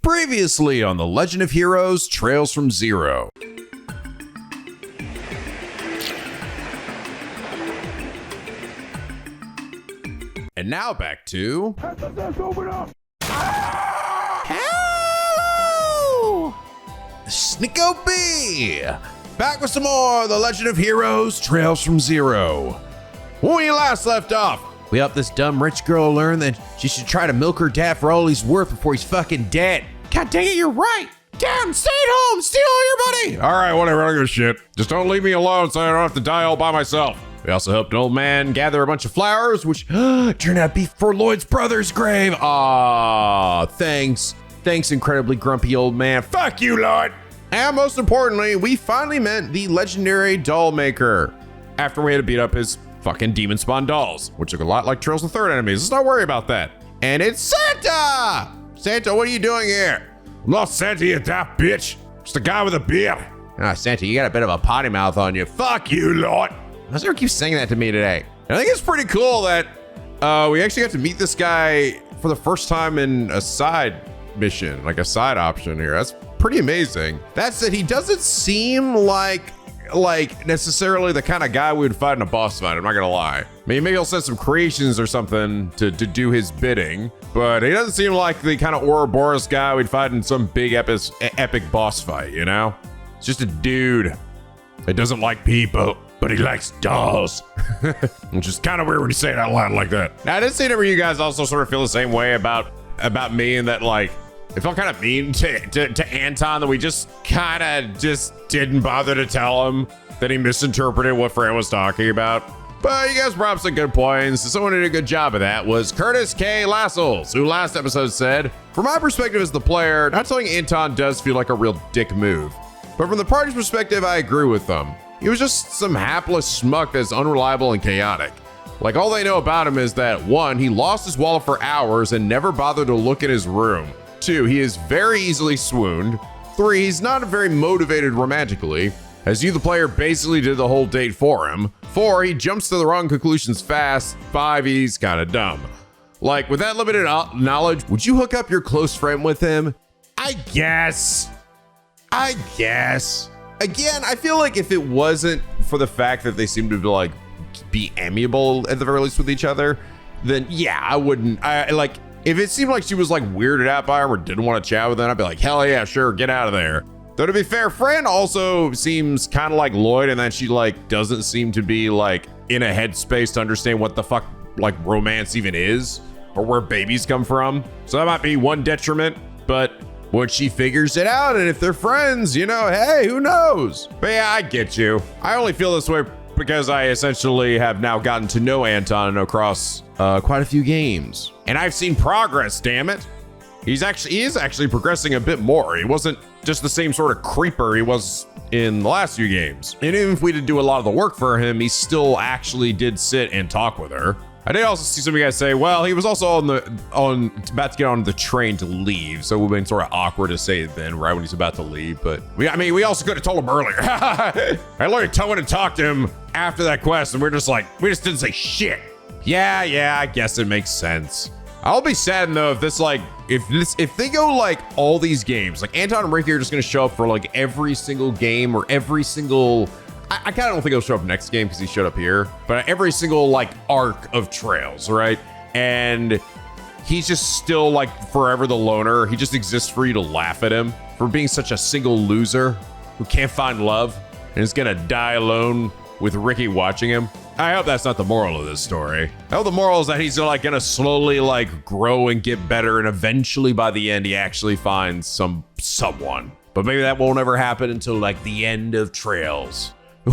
Previously on The Legend of Heroes Trails from Zero. And now back to... Hello! NicoB! Back with some more The Legend of Heroes Trails from Zero. When we last left off, we helped this dumb rich girl learn that she should try to milk her dad for all he's worth before he's fucking dead. God dang it, you're right. Damn, stay at home, steal all your money. All right, whatever, I don't give a shit. Just don't leave me alone so I don't have to die all by myself. We also helped an old man gather a bunch of flowers, which turned out to be for Lloyd's brother's grave. Aw, thanks. Thanks, incredibly grumpy old man. Fuck you, Lloyd. And most importantly, we finally met the legendary doll maker after we had to beat up his fucking demon spawn dolls, which look a lot like Trails the Third enemies. Let's not worry about that. And it's Santa! Santa, what are you doing here? I'm not Santa, you daft bitch. It's the guy with a beard. Ah, Santa, you got a bit of a potty mouth on you. Fuck you, Lord. Azure keeps saying that to me today. And I think it's pretty cool that we actually got to meet this guy for the first time in a side mission, like a side option here. That's pretty amazing. That said, he doesn't seem like necessarily the kind of guy we would fight in a boss fight. I'm not gonna lie. I mean, maybe he'll send some creations or something to do his bidding, but he doesn't seem like the kind of Ouroboros guy we'd fight in some big epic boss fight, you know? It's just a dude that doesn't like people, but he likes dolls. Which is kind of weird when you say it out loud like that. Now, I did see any of you guys also sort of feel the same way about me, and that like it felt kind of mean to Anton that we just kind of just didn't bother to tell him that he misinterpreted what Fran was talking about. But you guys brought up some good points. Someone who did a good job of that was Curtis K. Lassells, who last episode said, from my perspective as the player, not telling Anton does feel like a real dick move. But from the party's perspective, I agree with them. He was just some hapless schmuck that's unreliable and chaotic. Like, all they know about him is that 1, he lost his wallet for hours and never bothered to look in his room. 2, he is very easily swooned. 3, he's not very motivated romantically, as you, the player, basically did the whole date for him. 4, he jumps to the wrong conclusions fast. 5, he's kind of dumb. Like, with that limited knowledge, would you hook up your close friend with him? I guess. Again, I feel like if it wasn't for the fact that they seem to be amiable at the very least with each other, then yeah, I wouldn't. If it seemed like she was like weirded out by him or didn't want to chat with him, I'd be like, hell yeah, sure, get out of there. Though to be fair, Fran also seems kind of like Lloyd in that she like doesn't seem to be like in a headspace to understand what the fuck like romance even is or where babies come from. So that might be one detriment, but once she figures it out, and if they're friends, you know, hey, who knows? But yeah, I get you. I only feel this way because I essentially have now gotten to know Anton across quite a few games. And I've seen progress, damn it. He is actually progressing a bit more. He wasn't just the same sort of creeper he was in the last few games. And even if we did do a lot of the work for him, he still actually did sit and talk with her. I did also see some of you guys say, well, he was also about to get on the train to leave, so it would have been sort of awkward to say it then, right when he's about to leave. But we also could have told him earlier. I literally went and talked to him after that quest, and we just didn't say shit. Yeah, I guess it makes sense. I'll be sad though if they go like all these games, like Anton and Ricky are just gonna show up for like every single game or every single. I kind of don't think he'll show up next game because he showed up here, but every single like arc of Trails, right? And he's just still like forever the loner. He just exists for you to laugh at him for being such a single loser who can't find love and is gonna die alone with Ricky watching him. I hope that's not the moral of this story. I hope the moral is that he's like gonna slowly like grow and get better, and eventually by the end he actually finds someone. But maybe that won't ever happen until like the end of Trails.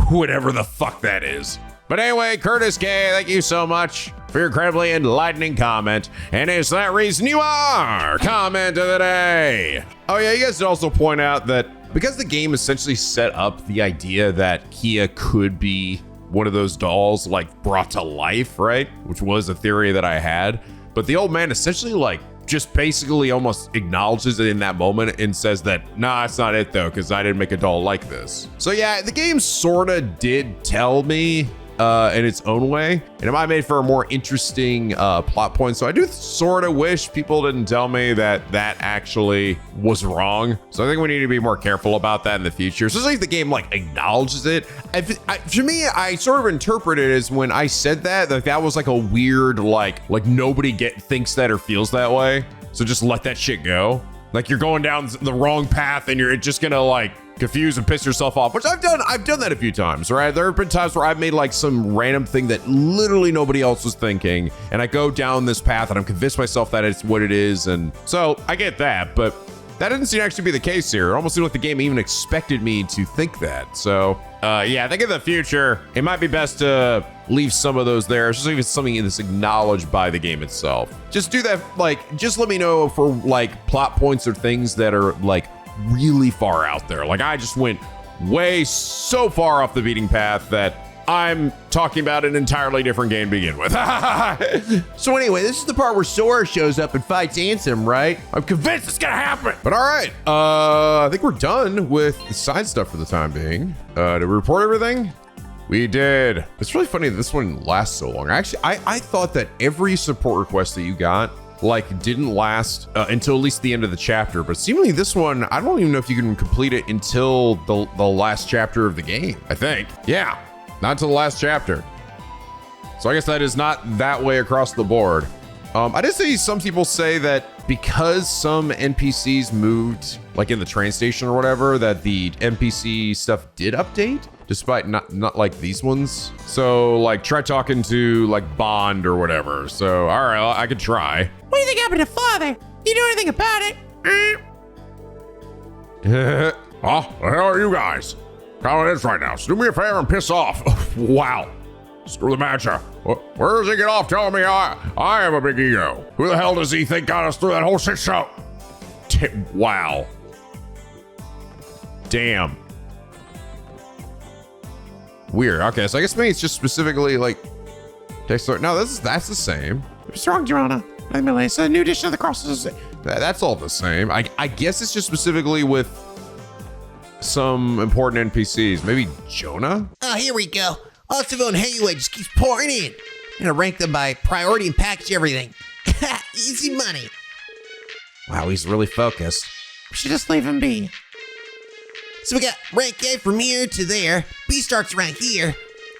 Whatever the fuck that is. But anyway, Curtis K, thank you so much for your incredibly enlightening comment. And it's that reason you are comment of the day. Oh yeah, you guys should also point out that because the game essentially set up the idea that Kia could be one of those dolls like brought to life, right? Which was a theory that I had. But the old man essentially like just basically almost acknowledges it in that moment and says that, nah, it's not it though, because I didn't make a doll like this. So yeah, the game sorta did tell me in its own way, and it might have made for a more interesting plot point. So I do sort of wish people didn't tell me that that actually was wrong. So I think we need to be more careful about that in the future, especially if the game like acknowledges it. For me, I sort of interpret it as when I said that, like that was like a weird like nobody thinks that or feels that way. So just let that shit go. Like you're going down the wrong path and you're just gonna like confuse and piss yourself off, which I've done that a few times, right? There have been times where I've made like some random thing that literally nobody else was thinking, and I go down this path and I'm convinced myself that it's what it is, and so I get that, but that didn't seem to actually be the case here. It almost seemed like the game even expected me to think that. So yeah, I think in the future, it might be best to leave some of those there, especially if it's something that's acknowledged by the game itself. Just do that, like, just let me know for like plot points or things that are like really far out there. Like I just went way so far off the beating path that I'm talking about an entirely different game to begin with. So anyway, this is the part where Sora shows up and fights Ansem, right? I'm convinced it's gonna happen. But all right, I think we're done with the side stuff for the time being. Did we report everything? We did. It's really funny that this one lasts so long. Actually, I thought that every support request that you got like didn't last until at least the end of the chapter, but seemingly this one, I don't even know if you can complete it until the last chapter of the game, I think. Yeah, not until the last chapter. So I guess that is not that way across the board. I did see some people say that because some NPCs moved like in the train station or whatever, that the NPC stuff did update, despite not like these ones. So like try talking to like Bond or whatever. So all right, I could try. What do you think happened to Father? You know anything about it? Oh, the hell are you guys? How it is right now. So do me a favor and piss off. Wow. Screw the matcha. Where does he get off telling me I have a big ego? Who the hell does he think got us through that whole shit show? Wow. Damn. Weird. Okay, so I guess maybe it's just specifically like text. No, that's the same. What's wrong, Jorana? It's a new edition of the crosses. That's all the same. I guess it's just specifically with some important NPCs. Maybe Jonah? Oh, here we go. Ultimo and Heavyweight just keeps pouring in. I'm gonna rank them by priority and package everything. Easy money. Wow, he's really focused. We should just leave him be. So we got rank A from here to there. B starts around here.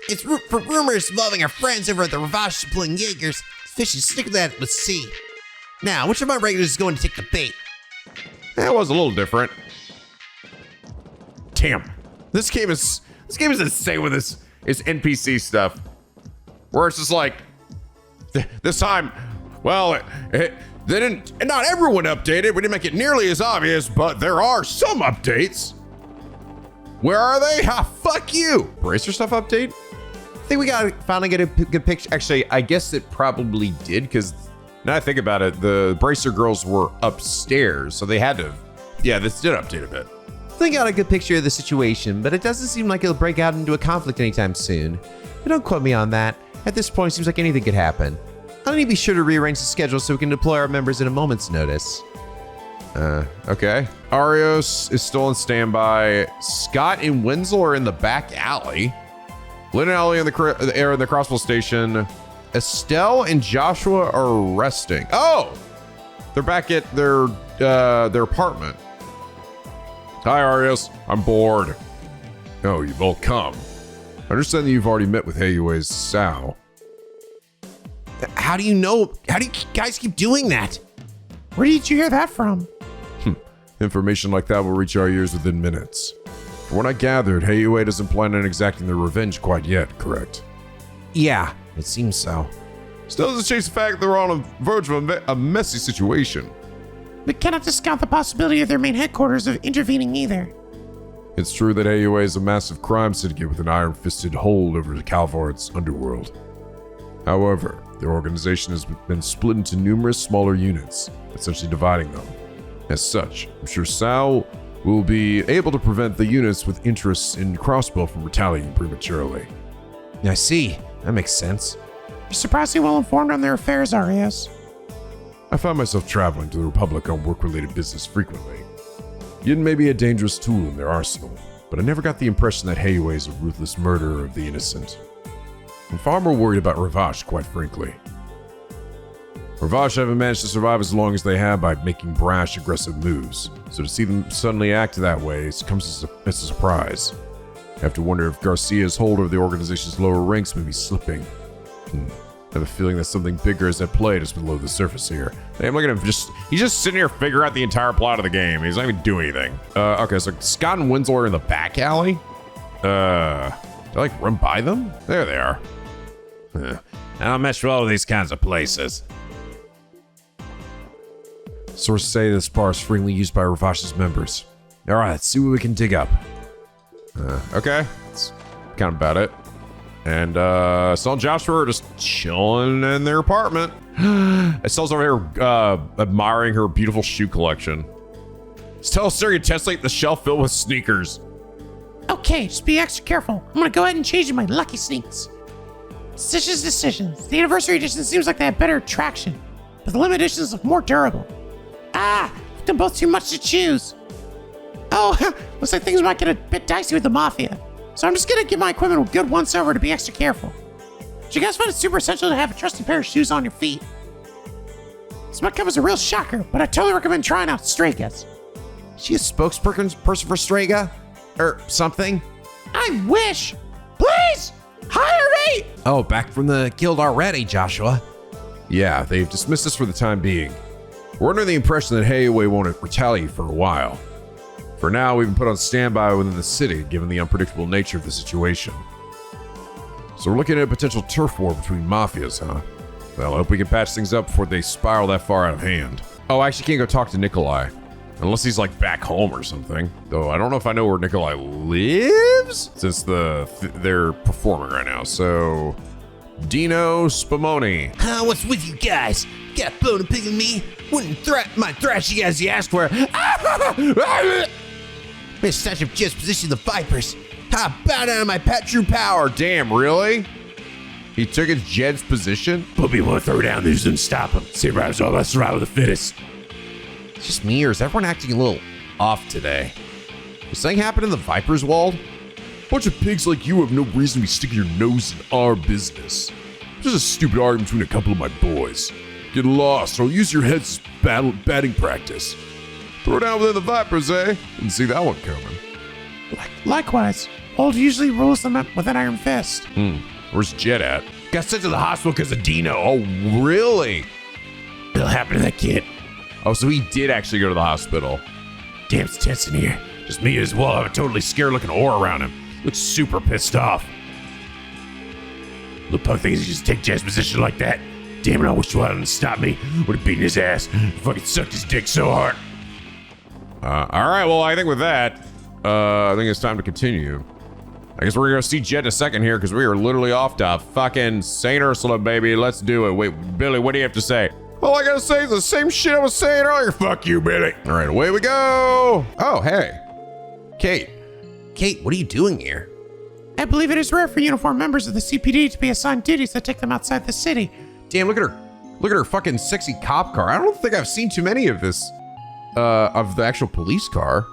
It's for rumors involving our friends over at the Ravash pulling Jaegers. Fishy, stick with that with C. Now, which of my regulars is going to take the bait? That was a little different. Damn. This game is insane with this NPC stuff. Where it's just like, this time, well, they didn't, and not everyone updated. We didn't make it nearly as obvious, but there are some updates. Where are they? Ha, fuck you. Bracer stuff update? I think we finally get a good picture. Actually, I guess it probably did, because now I think about it, the Bracer girls were upstairs, so they had to, yeah, this did update a bit. I think I got a good picture of the situation, but it doesn't seem like it'll break out into a conflict anytime soon. But don't quote me on that. At this point, it seems like anything could happen. I'll need to be sure to rearrange the schedule so we can deploy our members at a moment's notice. Okay. Arios is still on standby. Scott and Wenzel are in the back alley. Lynn and Ellie are in the Crossbell station. Estelle and Joshua are resting. Oh! They're back at their apartment. Hi, Arios. I'm bored. Oh, you've all come. I understand that you've already met with Heiyue's Sao. How do you know? How do you guys keep doing that? Where did you hear that from? Information like that will reach our ears within minutes. From what I gathered, Heiyue doesn't plan on exacting their revenge quite yet, correct? Yeah, it seems so. Still doesn't change the fact that they're on the verge of a messy situation. We cannot discount the possibility of their main headquarters of intervening either. It's true that Heiyue is a massive crime syndicate with an iron-fisted hold over Calvard's underworld. However, their organization has been split into numerous smaller units, essentially dividing them. As such, I'm sure Sao will be able to prevent the units with interests in Crossbell from retaliating prematurely. I see. That makes sense. You're surprisingly well informed on their affairs, Arias. I find myself traveling to the Republic on work-related business frequently. Yin may be a dangerous tool in their arsenal, but I never got the impression that Heiyue is a ruthless murderer of the innocent. I'm far more worried about Ravash, quite frankly. Ravash haven't managed to survive as long as they have by making brash, aggressive moves. So to see them suddenly act that way comes as a surprise. I have to wonder if Garcia's hold over the organization's lower ranks may be slipping. I have a feeling that something bigger is at play just below the surface here. Hey, I'm looking at him he's just sitting here figuring out the entire plot of the game. He's not even doing anything. Okay, so Scott and Winslow are in the back alley. Did I like run by them? There they are. I don't mess with all of these kinds of places. Sources say this bar is freely used by Ravash's members. All right, let's see what we can dig up. Okay, that's kind of about it. And Saul and Joshua are just chilling in their apartment. Estelle's over here admiring her beautiful shoe collection. Estelle stereotypes the shelf filled with sneakers. Okay, just be extra careful. I'm gonna go ahead and change my lucky sneaks. Decisions. The anniversary edition seems like they have better traction, but the limited editions look more durable. They're both too much to choose. Oh, looks like things might get a bit dicey with the Mafia. So I'm just gonna give my equipment a good once over to be extra careful. Do you guys find it super essential to have a trusty pair of shoes on your feet? This might come as a real shocker, but I totally recommend trying out Strayga's. Is she a spokesperson for Strega? Or something? I wish! Please! Hire me! Oh, back from the guild already, Joshua. Yeah, they've dismissed us for the time being. We're under the impression that Heiwei won't retaliate for a while. For now, we've been put on standby within the city, given the unpredictable nature of the situation. So we're looking at a potential turf war between mafias, huh? Well, I hope we can patch things up before they spiral that far out of hand. Oh, I actually can't go talk to Nikolai. Unless he's like back home or something. Though I don't know if I know where Nikolai lives, since they're performing right now. So, Dino Spumoni. What's with you guys? Got a bone to pick with me? Wouldn't might thrash you guys you asked for. Missed such a just position the Vipers. I bowed out of my pet true power. Damn, really? He took his Jed's position? But we want to throw down these and stop him. Survives all that survival of the fittest. It's just me, or is everyone acting a little off today? Does something happen in the Vipers' Wald? Bunch of pigs like you have no reason to be sticking your nose in our business. Just a stupid argument between a couple of my boys. Get lost, or use your heads as batting practice. Throw down within the Vipers, eh? Didn't see that one coming. Likewise, Old usually rules them up with an iron fist. Where's Jed at? Got sent to the hospital because of Dino. Oh, really? What'll happen to that kid? Oh, so he did actually go to the hospital. Damn, it's tense in here. Just me as well. I have a totally scared-looking aura around him. Looks super pissed off. Little punk thinks he just take Jed's position like that. Damn it, I wish Lloyd hadn't stopped me. Would have beaten his ass. Fucking sucked his dick so hard. All right, well, I think with that, I think it's time to continue. I guess we're gonna see Jed in a second here because we are literally off to fucking St. Ursula, baby. Let's do it. Wait, Billy, what do you have to say? All I gotta say is the same shit I was saying earlier. Fuck you, Billy. All right, away we go. Oh, hey. Kate. Kate, what are you doing here? I believe it is rare for uniformed members of the CPD to be assigned duties that take them outside the city. Damn, look at her. Look at her fucking sexy cop car. I don't think I've seen too many of this, of the actual police car.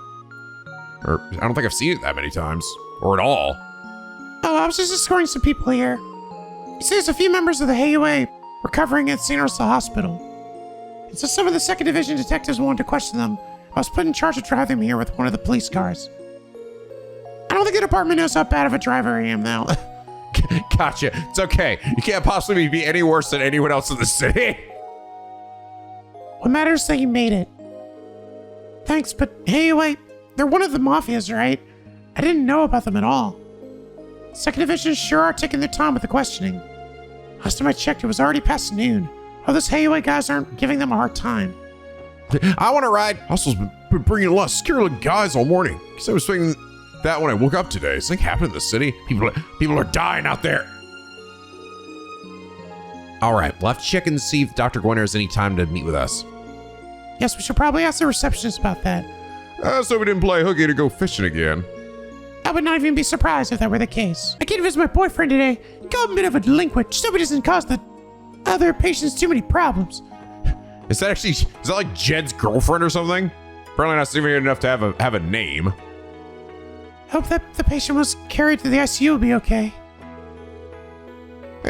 Or I don't think I've seen it that many times. Or at all. Oh, I was just escorting some people here. He says a few members of the HUA recovering at St. Ursula Hospital. And so some of the 2nd Division detectives wanted to question them. I was put in charge of driving them here with one of the police cars. I don't think the department knows how bad of a driver I am, though. Gotcha. It's okay. You can't possibly be any worse than anyone else in the city. What matters is that you made it. Thanks, but HUA, they're one of the mafias, right? I didn't know about them at all. 2nd Division sure are taking their time with the questioning. Last time I checked, it was already past noon. Oh, those HUA guys aren't giving them a hard time. I want to ride. Hustle's been bringing a lot of scary-looking guys all morning. Because I was thinking that when I woke up today. Something happened in the city. People are dying out there. All right, we'll have to check and see if Dr. Gwenner has any time to meet with us. Yes, we should probably ask the receptionist about that. So we didn't play hooky to go fishing again. I would not even be surprised if that were the case. I came to visit my boyfriend today. Got a bit of a delinquent, just hope he doesn't cause the other patients too many problems. Is that like Jed's girlfriend or something? Apparently not significant enough to have a name. Hope that the patient was carried to the ICU will be okay.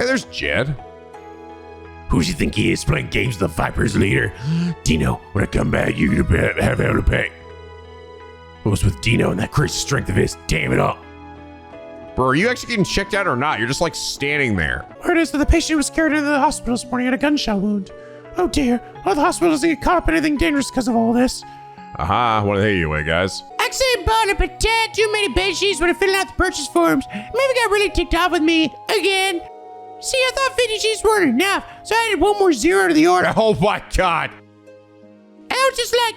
Hey, there's Jed. Who do you think he is playing games with the Vipers leader? Dino, when I come back, you're gonna have hell to pay. What was with Dino and that crazy strength of his? Damn it all. Bro, are you actually getting checked out or not? You're just like standing there. Word is that the patient was carried into the hospital this morning at a gunshot wound. Oh dear, oh, the hospital doesn't get caught up in anything dangerous because of all this. Aha, what the hell you guys? Accident bought up a tad too many bed sheets when I filled out the purchase forms. Maybe got really ticked off with me again. See, I thought 50 sheets weren't enough, so I added one more zero to the order. Oh my god. I was just like,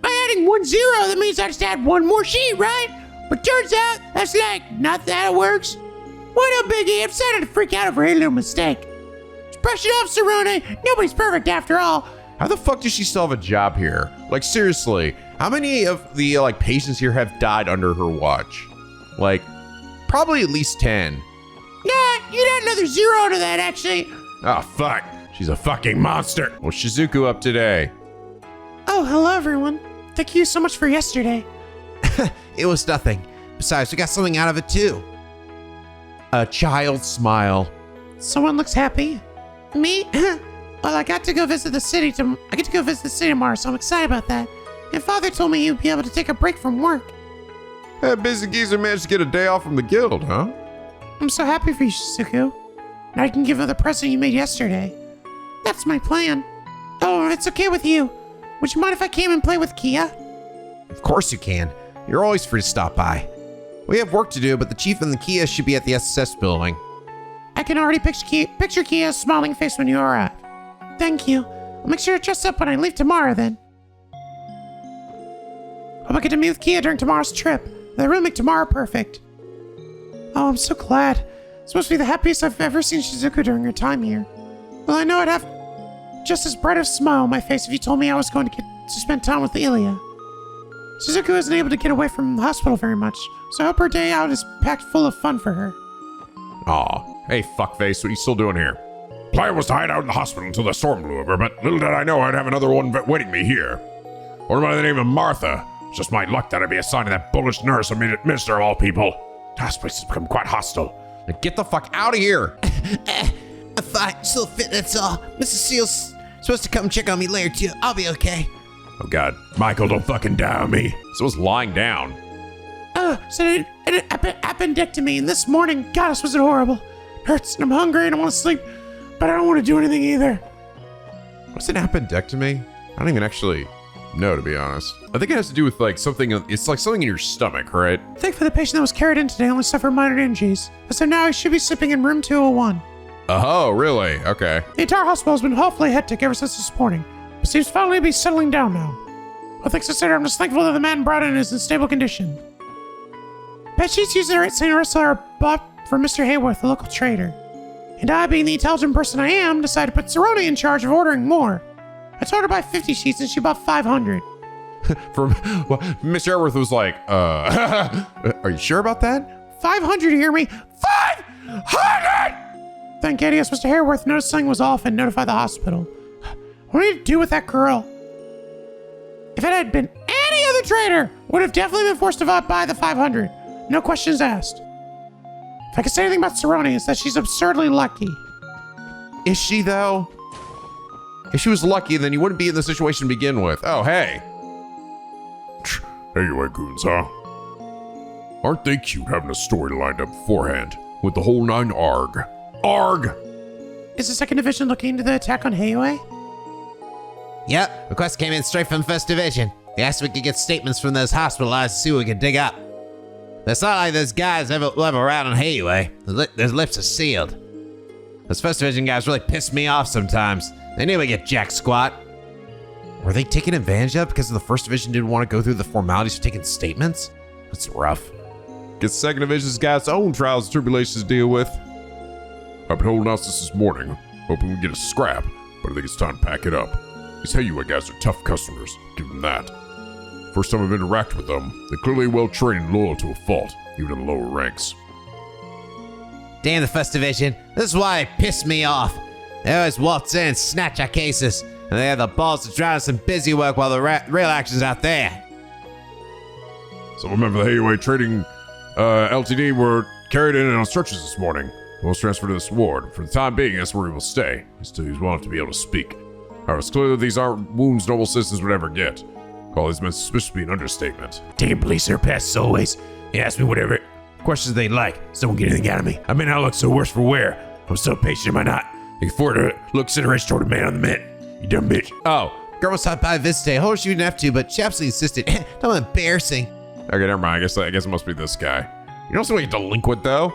by adding 1 0, that means I just add one more sheet, right? But turns out, that's like, not that it works. What a biggie, I'm starting to freak out over a little mistake. Just brush it off, Cerrone. Nobody's perfect after all. How the fuck does she still have a job here? Like, seriously, how many of the, patients here have died under her watch? Like, probably at least 10. Nah, you add another 0 to that, actually. Oh, fuck. She's a fucking monster. What's Shizuku up today? Oh, hello, everyone. Thank you so much for yesterday. It was nothing. Besides, we got something out of it too. A child's smile. Someone looks happy. Me? Well, I get to go visit the city tomorrow, so I'm excited about that. And Father told me he'd be able to take a break from work. That busy geezer managed to get a day off from the guild, huh? I'm so happy for you, Shizuku. Now I can give her the present you made yesterday. That's my plan. Oh, if it's okay with you, would you mind if I came and play with Kia? Of course you can. You're always free to stop by. We have work to do, but the chief and the Kia should be at the SSS building. I can already picture Kia's smiling face when you arrive. Thank you. I'll make sure to dress up when I leave tomorrow then. Hope I get to meet with Kia during tomorrow's trip. That will make tomorrow perfect. Oh, I'm so glad. It's supposed to be the happiest I've ever seen Shizuku during her time here. Well, I know I'd have just as bright a smile on my face if you told me I was going to get to spend time with Elia. Shizuku isn't able to get away from the hospital very much, so I hope her day out is packed full of fun for her. Aw. Hey, fuckface, what are you still doing here? Plan was to hide out in the hospital until the storm blew over, but little did I know I'd have another one waiting me here. One by the name of Martha. It's just my luck that I'd be assigned to that bullish nurse and minister of all people. This place has become quite hostile. Now get the fuck out of here! I'm fine, still fit, that's all. Mrs. Seal's supposed to come check on me later too. I'll be okay. Oh god, Michael, don't fucking die on me. So was lying down. So an appendectomy, and this morning, gosh, was it horrible. Hurts, and I'm hungry, and I want to sleep, but I don't want to do anything either. What's an appendectomy? I don't even actually know, to be honest. I think it has to do with something, it's like something in your stomach, right? Thankfully, the patient that was carried in today only suffered minor injuries, so now he should be sleeping in room 201. Oh, really? Okay. The entire hospital has been awfully hectic ever since this morning, but seems finally to be settling down now. All things considered, I'm just thankful that the man brought in is in stable condition. Bed sheets used at St. Ursula are bought for Mr. Hayworth, the local trader. And I, being the intelligent person I am, decided to put Cerrone in charge of ordering more. I told her to buy 50 sheets and she bought 500. Mr. Airworth was like, are you sure about that? 500, you hear me? 500! Thank goodness Mr. Hayworth noticed something was off and notified the hospital. What do you do with that girl? If it had been any other trader, would have definitely been forced to buy the 500. No questions asked. If I can say anything about Cerrone, it's that she's absurdly lucky. Is she, though? If she was lucky, then you wouldn't be in the situation to begin with. Oh, hey. Hey, you goons, huh? Aren't they cute having a story lined up beforehand with the whole 9 arg? Arg! Is the second division looking into the attack on Heioi? Yep, request came in straight from First Division. They asked if we could get statements from those hospitalized to see what we could dig up. It's not like those guys ever around on Heioi. Their lips are sealed. Those First Division guys really piss me off sometimes. They knew we'd get jack squat. Were they taken advantage of because the First Division didn't want to go through the formalities of taking statements? That's rough. Guess Second Division's got its own trials and tribulations to deal with. I've been holding out since this morning, hoping we get a scrap, but I think it's time to pack it up. These Heioi guys are tough customers, give them that. First time I've interacted with them, they're clearly well trained and loyal to a fault, even in the lower ranks. Damn the First Division. This is why they piss me off. They always waltz in and snatch our cases, and they have the balls to drown us in busy work while the real action's out there. Some member of the Heioi Trading Ltd were carried in on stretchers this morning. We'll transfer to this ward. For the time being, that's where he will stay. He's well enough to be able to speak. However, it's clear that these aren't wounds normal citizens would ever get. Call these men suspicious to be an understatement. Taking police their past as always. They ask me whatever questions they like. So don't get anything out of me. I may not look so worse for wear. I'm so patient, am I not? I can afford to look consideration toward a man on the men. You dumb bitch. Oh, Girl stopped by this day. Hope she didn't have to, but she absolutely insisted. Don't embarrassing. okay, never mind. I guess it must be this guy. You don't seem like a delinquent though.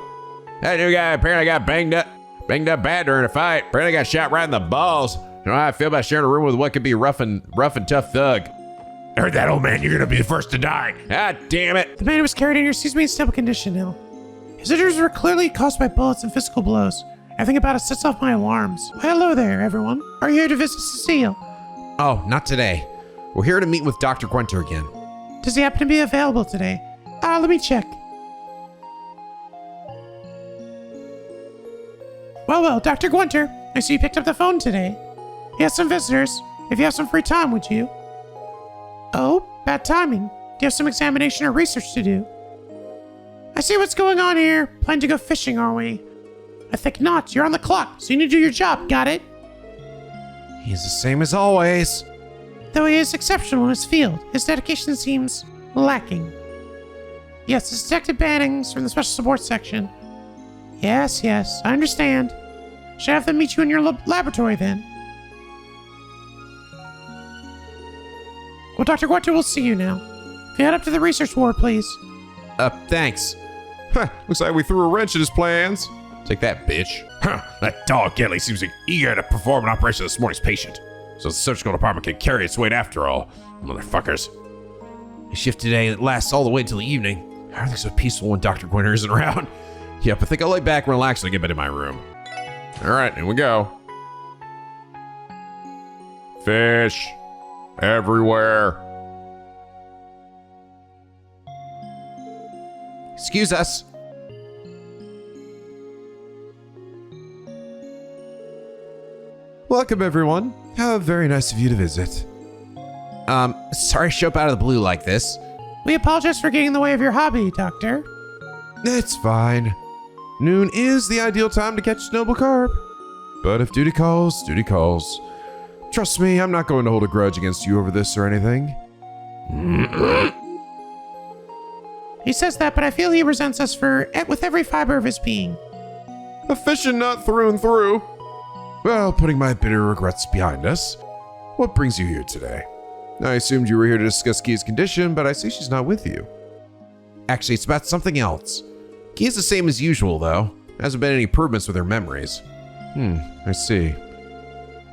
That new guy apparently got banged up bad during a fight. Apparently got shot right in the balls. You know how I feel about sharing a room with what could be a rough and tough thug. I heard that, old man. You're gonna be the first to die. Ah, damn it. The man who was carried in here seems to be in stable condition now. His injuries were clearly caused by bullets and physical blows. Everything about it sets off my alarms. Well, hello there, everyone. Are you here to visit Cecile? Oh, not today. We're here to meet with Dr. Gwenter again. Does he happen to be available today? Let me check. Well, Dr. Gwenter, I see you picked up the phone today. He has some visitors. If you have some free time, would you? Oh, bad timing. Do you have some examination or research to do? I see what's going on here. Plan to go fishing, are we? I think not. You're on the clock, so you need to do your job. Got it? He's the same as always. Though he is exceptional in his field, his dedication seems lacking. Yes, it's Detective Bannings from the Special Support Section. Yes, I understand. Should I have them meet you in your laboratory then? Well, Dr. Gwenter will see you now. If you head up to the research ward, please. Thanks. Looks like we threw a wrench in his plans. Take that, bitch. Huh, that dog Elie seems like eager to perform an operation on this morning's patient. So the surgical department can carry its weight after all. Motherfuckers. His shift today lasts all the way until the evening. Everything's so peaceful when Dr. Gwenter isn't around. Yep, I think I'll lay back and relax when I get back to my room. All right, here we go. Fish. Everywhere. Excuse us. Welcome, everyone. How very nice of you to visit. Sorry to show up out of the blue like this. We apologize for getting in the way of your hobby, Doctor. It's fine. Noon is the ideal time to catch noble carp. But if duty calls, duty calls. Trust me, I'm not going to hold a grudge against you over this or anything. He says that, but I feel he resents us with every fiber of his being. A fishing nut through and through. Well, putting my bitter regrets behind us, what brings you here today? I assumed you were here to discuss Kia's condition, but I see she's not with you. Actually, it's about something else. Kia's the same as usual, though. Hasn't been any improvements with her memories. I see.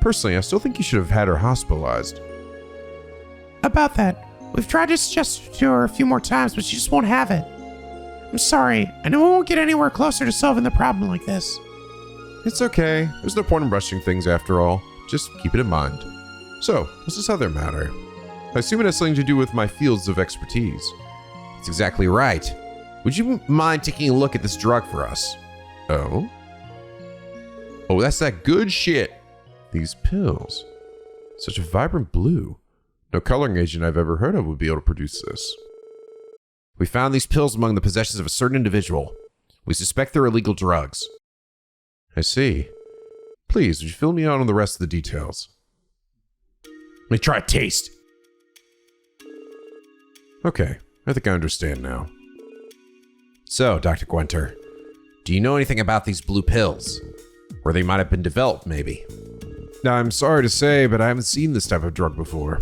Personally, I still think you should have had her hospitalized. About that, we've tried to suggest it to her a few more times, but she just won't have it. I'm sorry. I know we won't get anywhere closer to solving the problem like this. It's okay. There's no point in rushing things after all. Just keep it in mind. So, what's this other matter? I assume it has something to do with my fields of expertise. That's exactly right. Would you mind taking a look at this drug for us? Oh? Oh, that's that good shit. These pills. Such a vibrant blue. No coloring agent I've ever heard of would be able to produce this. We found these pills among the possessions of a certain individual. We suspect they're illegal drugs. I see. Please, would you fill me out on the rest of the details? Let me try a taste. Okay, I think I understand now. So, Dr. Gwenter, do you know anything about these blue pills? Where they might have been developed, maybe? I'm sorry to say, but I haven't seen this type of drug before.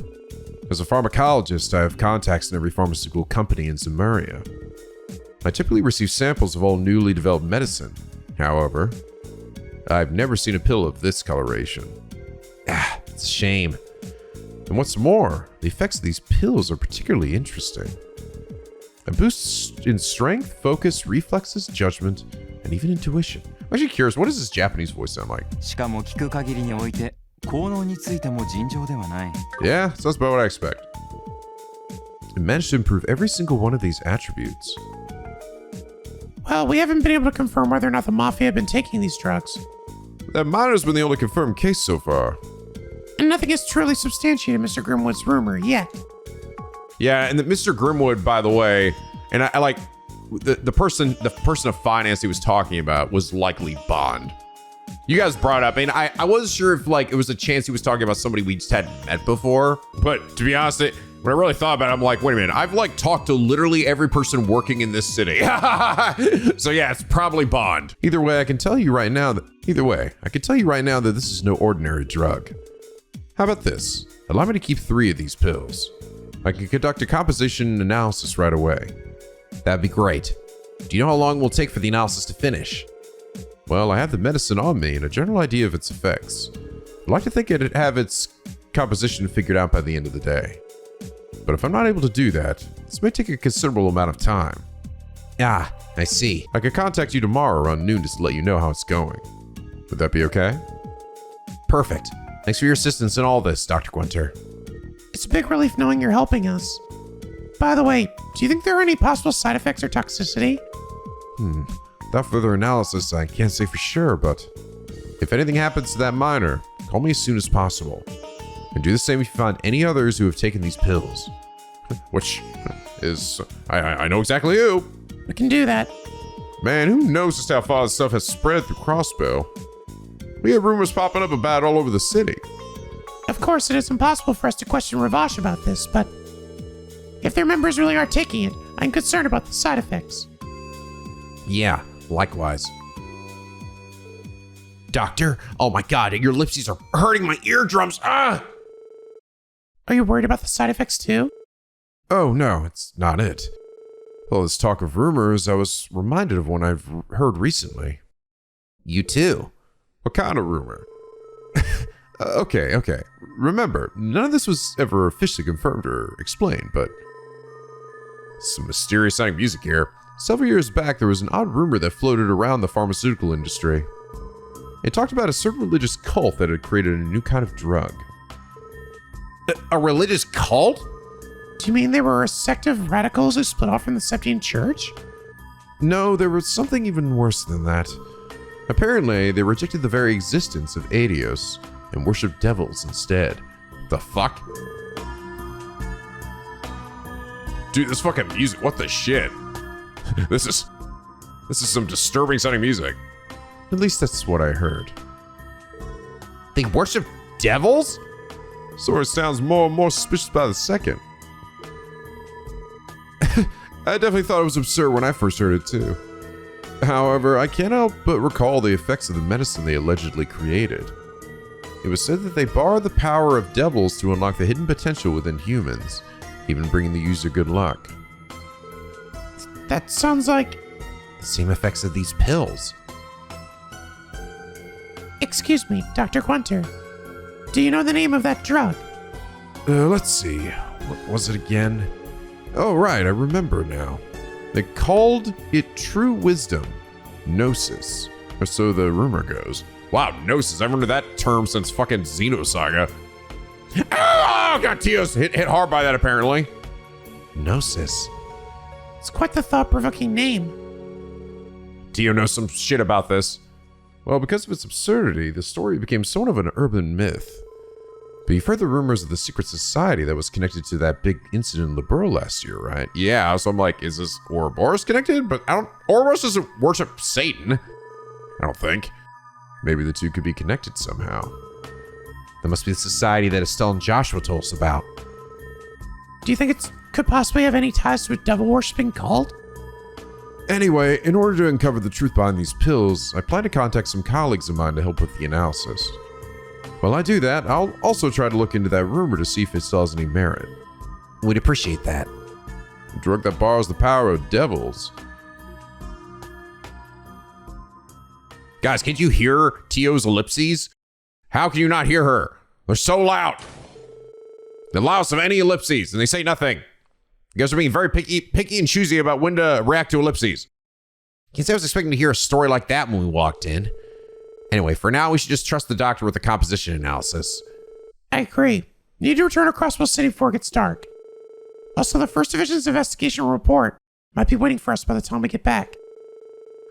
As a pharmacologist, I have contacts in every pharmaceutical company in Zemuria. I typically receive samples of all newly developed medicine. However, I've never seen a pill of this coloration. It's a shame. And what's more, the effects of these pills are particularly interesting. A boost in strength, focus, reflexes, judgment, and even intuition. I'm actually curious, what does this Japanese voice sound like? しかも聞く限りにおいて効能についても尋常ではない。 Yeah, so that's about what I expect. It managed to improve every single one of these attributes. Well, we haven't been able to confirm whether or not the Mafia have been taking these drugs. That miner's been the only confirmed case so far. And nothing has truly substantiated Mr. Grimwood's rumor yet. Yeah, and that Mr. Grimwood, by the way, and I like, the person of finance he was talking about was likely Bond. You guys brought up, and I wasn't sure if like it was a chance he was talking about somebody we just hadn't met before. But to be honest, when I really thought about it, I'm like, wait a minute, I've like talked to literally every person working in this city. So yeah, it's probably Bond. Either way, I can tell you right now that this is no ordinary drug. How about this? Allow me to keep 3 of these pills. I can conduct a composition analysis right away. That'd be great. Do you know how long it will take for the analysis to finish? Well, I have the medicine on me and a general idea of its effects. I'd like to think it'd have its composition figured out by the end of the day. But if I'm not able to do that, this may take a considerable amount of time. Ah, I see. I could contact you tomorrow around noon just to let you know how it's going. Would that be okay? Perfect. Thanks for your assistance in all this, Dr. Guenter. It's a big relief knowing you're helping us. By the way, do you think there are any possible side effects or toxicity? Without further analysis, I can't say for sure, but if anything happens to that miner, call me as soon as possible. And do the same if you find any others who have taken these pills. Which is, I know exactly who. We can do that. Man, who knows just how far this stuff has spread through Crossbell? We have rumors popping up about it all over the city. Of course, it is impossible for us to question Ravash about this, but if their members really are taking it, I'm concerned about the side effects. Yeah, likewise. Doctor, oh my god, your lipsies are hurting my eardrums. Ah! Are you worried about the side effects too? Oh no, it's not it. All this talk of rumors, I was reminded of one I've heard recently. You too. What kind of rumor? Okay. Remember, none of this was ever officially confirmed or explained, but some mysterious sounding music here. Several years back, there was an odd rumor that floated around the pharmaceutical industry. It talked about a certain religious cult that had created a new kind of drug. A religious cult? Do you mean they were a sect of radicals who split off from the Septine Church? No, there was something even worse than that. Apparently, they rejected the very existence of Adios and worshipped devils instead. The fuck? Dude, this fucking music, what the shit? This is some disturbing sounding music. At least that's what I heard. They worship devils? Sort of sounds more and more suspicious by the second. I definitely thought it was absurd when I first heard it too. However, I can't help but recall the effects of the medicine they allegedly created. It was said that they borrowed the power of devils to unlock the hidden potential within humans, even bringing the user good luck. That sounds like... the same effects of these pills. Excuse me, Dr. Guenter. Do you know the name of that drug? Let's see. What was it again? Oh, right, I remember now. They called it True Wisdom. Gnosis. Or so the rumor goes. Wow, Gnosis. I've heard that term since fucking Xenosaga. Oh, God, Tio's hit hard by that, apparently. Gnosis. It's quite the thought-provoking name. Tio knows some shit about this. Well, because of its absurdity, the story became somewhat of an urban myth. But you've heard the rumors of the secret society that was connected to that big incident in Liberl last year, right? Yeah, so I'm like, is this Ouroboros connected? But Ouroboros doesn't worship Satan. I don't think. Maybe the two could be connected somehow. That must be the society that Estelle and Joshua told us about. Do you think it could possibly have any ties to a devil-worshipping cult? Anyway, in order to uncover the truth behind these pills, I plan to contact some colleagues of mine to help with the analysis. While I do that, I'll also try to look into that rumor to see if it still has any merit. We'd appreciate that. A drug that borrows the power of devils. Guys, can't you hear Tio's ellipses? How can you not hear her? They're so loud. The loudest of any ellipses, and they say nothing. You guys are being very picky and choosy about when to react to ellipses. Can't say I was expecting to hear a story like that when we walked in. Anyway, for now, we should just trust the doctor with the composition analysis. I agree. You need to return to Crossbell City before it gets dark. Also, the First Division's investigation report might be waiting for us by the time we get back.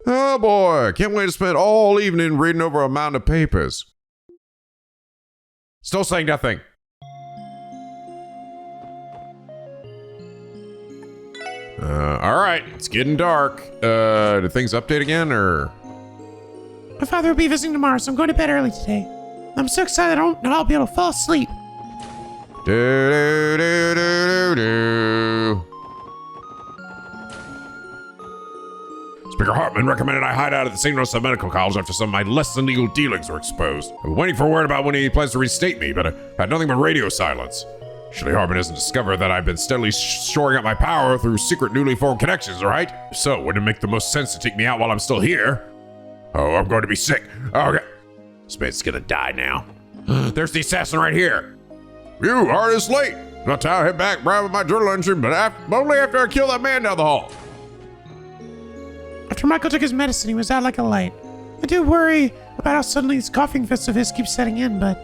Oh boy, can't wait to spend all evening reading over a mountain of papers. Still saying nothing. All right, it's getting dark. Did things update again, or? My father will be visiting tomorrow, so I'm going to bed early today. I'm so excited I don't know I'll be able to fall asleep. Speaker Hartman recommended I hide out at the St. Joseph Medical College after some of my less than legal dealings were exposed. I've been waiting for word about when he plans to restate me, but I had nothing but radio silence. Surely Hartman hasn't discovered that I've been steadily shoring up my power through secret newly formed connections, right? So, wouldn't it make the most sense to take me out while I'm still here? Oh, I'm going to be sick. Okay. This man's gonna die now. There's the assassin right here. You are this late. Not time to head back, grab my journal entry, but only after I kill that man down the hall. After Michael took his medicine, he was out like a light. I do worry about how suddenly this coughing fit of his keeps setting in, but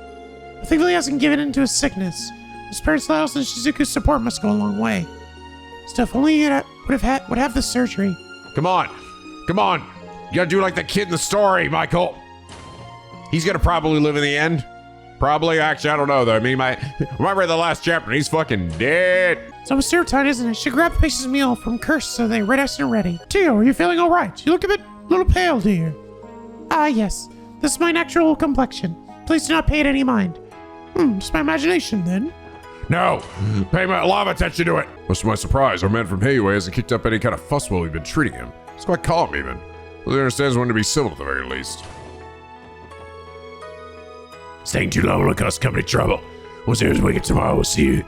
thankfully he hasn't given in to his sickness. His parents' Laos and Shizuku's support must go a long way. Still, if only he would have the surgery. Come on. You gotta do like the kid in the story, Michael. He's gonna probably live in the end. Probably, actually, I don't know though. I mean, remember the last chapter, he's fucking dead. It's almost dinner time, isn't it? Should grab the patient's meal from Curse so they're red and ready. Tio, are you feeling all right? You look a little pale, do you? Ah, yes. This is my natural complexion. Please do not pay it any mind. Just my imagination, then. No, pay a lot of attention to it. Much to my surprise, our man from Hayway hasn't kicked up any kind of fuss while we've been treating him. It's quite calm, even. Well, he understands when to be civil at the very least. Staying too long will cause company trouble. Once there's wicked tomorrow, we'll see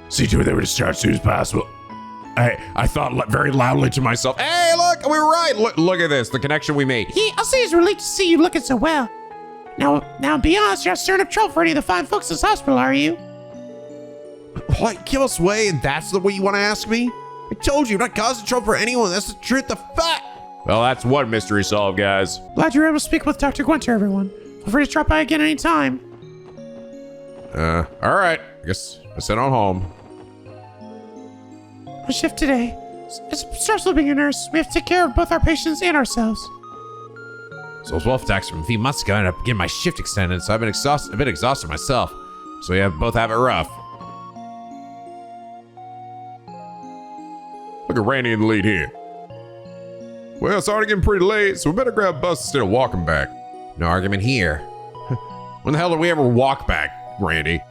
to it they were discharged as soon as possible. I thought very loudly to myself, Hey, look, we were right. Look at this, the connection we made. I'll say he's relieved to see you looking so well. Now, be honest, you're not stirring up trouble for any of the fine folks in this hospital, are you? What? Give us away, and that's the way you want to ask me? I told you, I'm not causing trouble for anyone. That's the truth, the fact. Well, that's one mystery solved, guys. Glad you were able to speak with Dr. Gwenter, everyone. Feel free to drop by again anytime. All right. I guess I sent on home. On shift today. It's stressful being a nurse. We have to take care of both our patients and ourselves. So I was wolf taxed from a few months ago and I'm getting my shift extended, so I've been exhausted myself. So we both have it rough. look at Randy in the lead here. Well, it's already getting pretty late, so we better grab a bus instead of walking back. No argument here. When the hell did we ever walk back, Randy?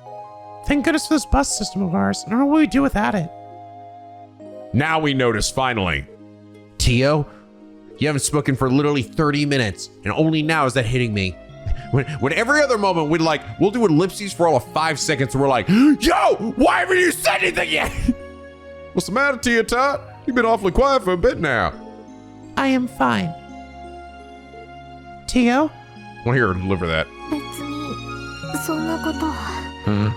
Thank goodness for this bus system of ours. I don't know what we'd do without it. Now we notice, finally. Tio, you haven't spoken for literally 30 minutes, and only now is that hitting me. When every other moment we'll do ellipses for all of 5 seconds, and we're like, yo, why haven't you said anything yet? What's the matter, Tio Tot? You've been awfully quiet for a bit now. I am fine. Tio? I want to hear her deliver that. 別にそんなことは。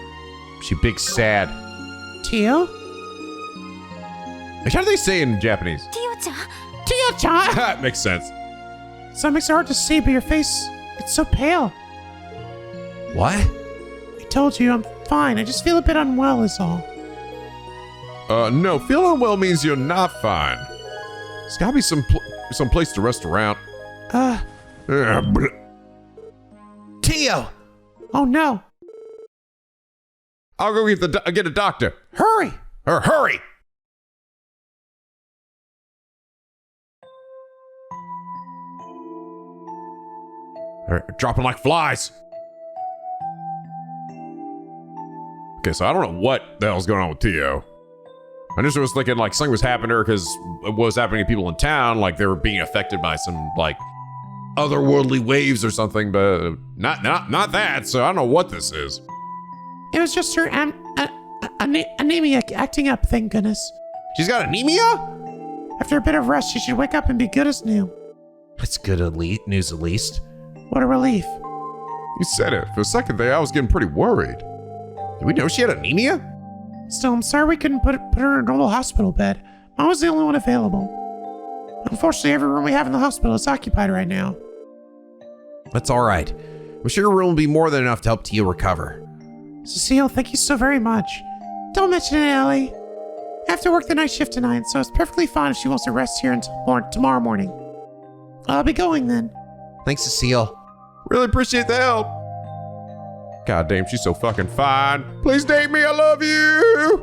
She big sad. Tio? How do they say in Japanese? ティオちゃん Tio-chan! That makes sense. Some makes it hard to see, but your face, it's so pale. What? I told you, I'm fine. I just feel a bit unwell is all. No, feel unwell means you're not fine. There's gotta be some place to rest around. Tio! Oh no. I'll go get a doctor. Hurry! Hurry! They're dropping like flies. Okay, so I don't know what the hell's going on with Tio. I just was thinking like something was happening to her because it was happening to people in town, like they were being affected by some like otherworldly waves or something, but not that. So I don't know what this is. It was just her anemia acting up, thank goodness. She's got anemia? After a bit of rest, she should wake up and be good as new. That's good news at least. What a relief. You said it. For a second there, I was getting pretty worried. Did we know she had anemia? Still, I'm sorry we couldn't put her in a normal hospital bed. Mom was the only one available. Unfortunately, every room we have in the hospital is occupied right now. That's all right. I'm sure your room will be more than enough to help Tio recover. Cecile, thank you so very much. Don't mention it, Ellie. I have to work the night shift tonight, so it's perfectly fine if she wants to rest here until tomorrow morning. I'll be going then. Thanks, Cecile. Really appreciate the help. God damn, she's so fucking fine. Please date me, I love you.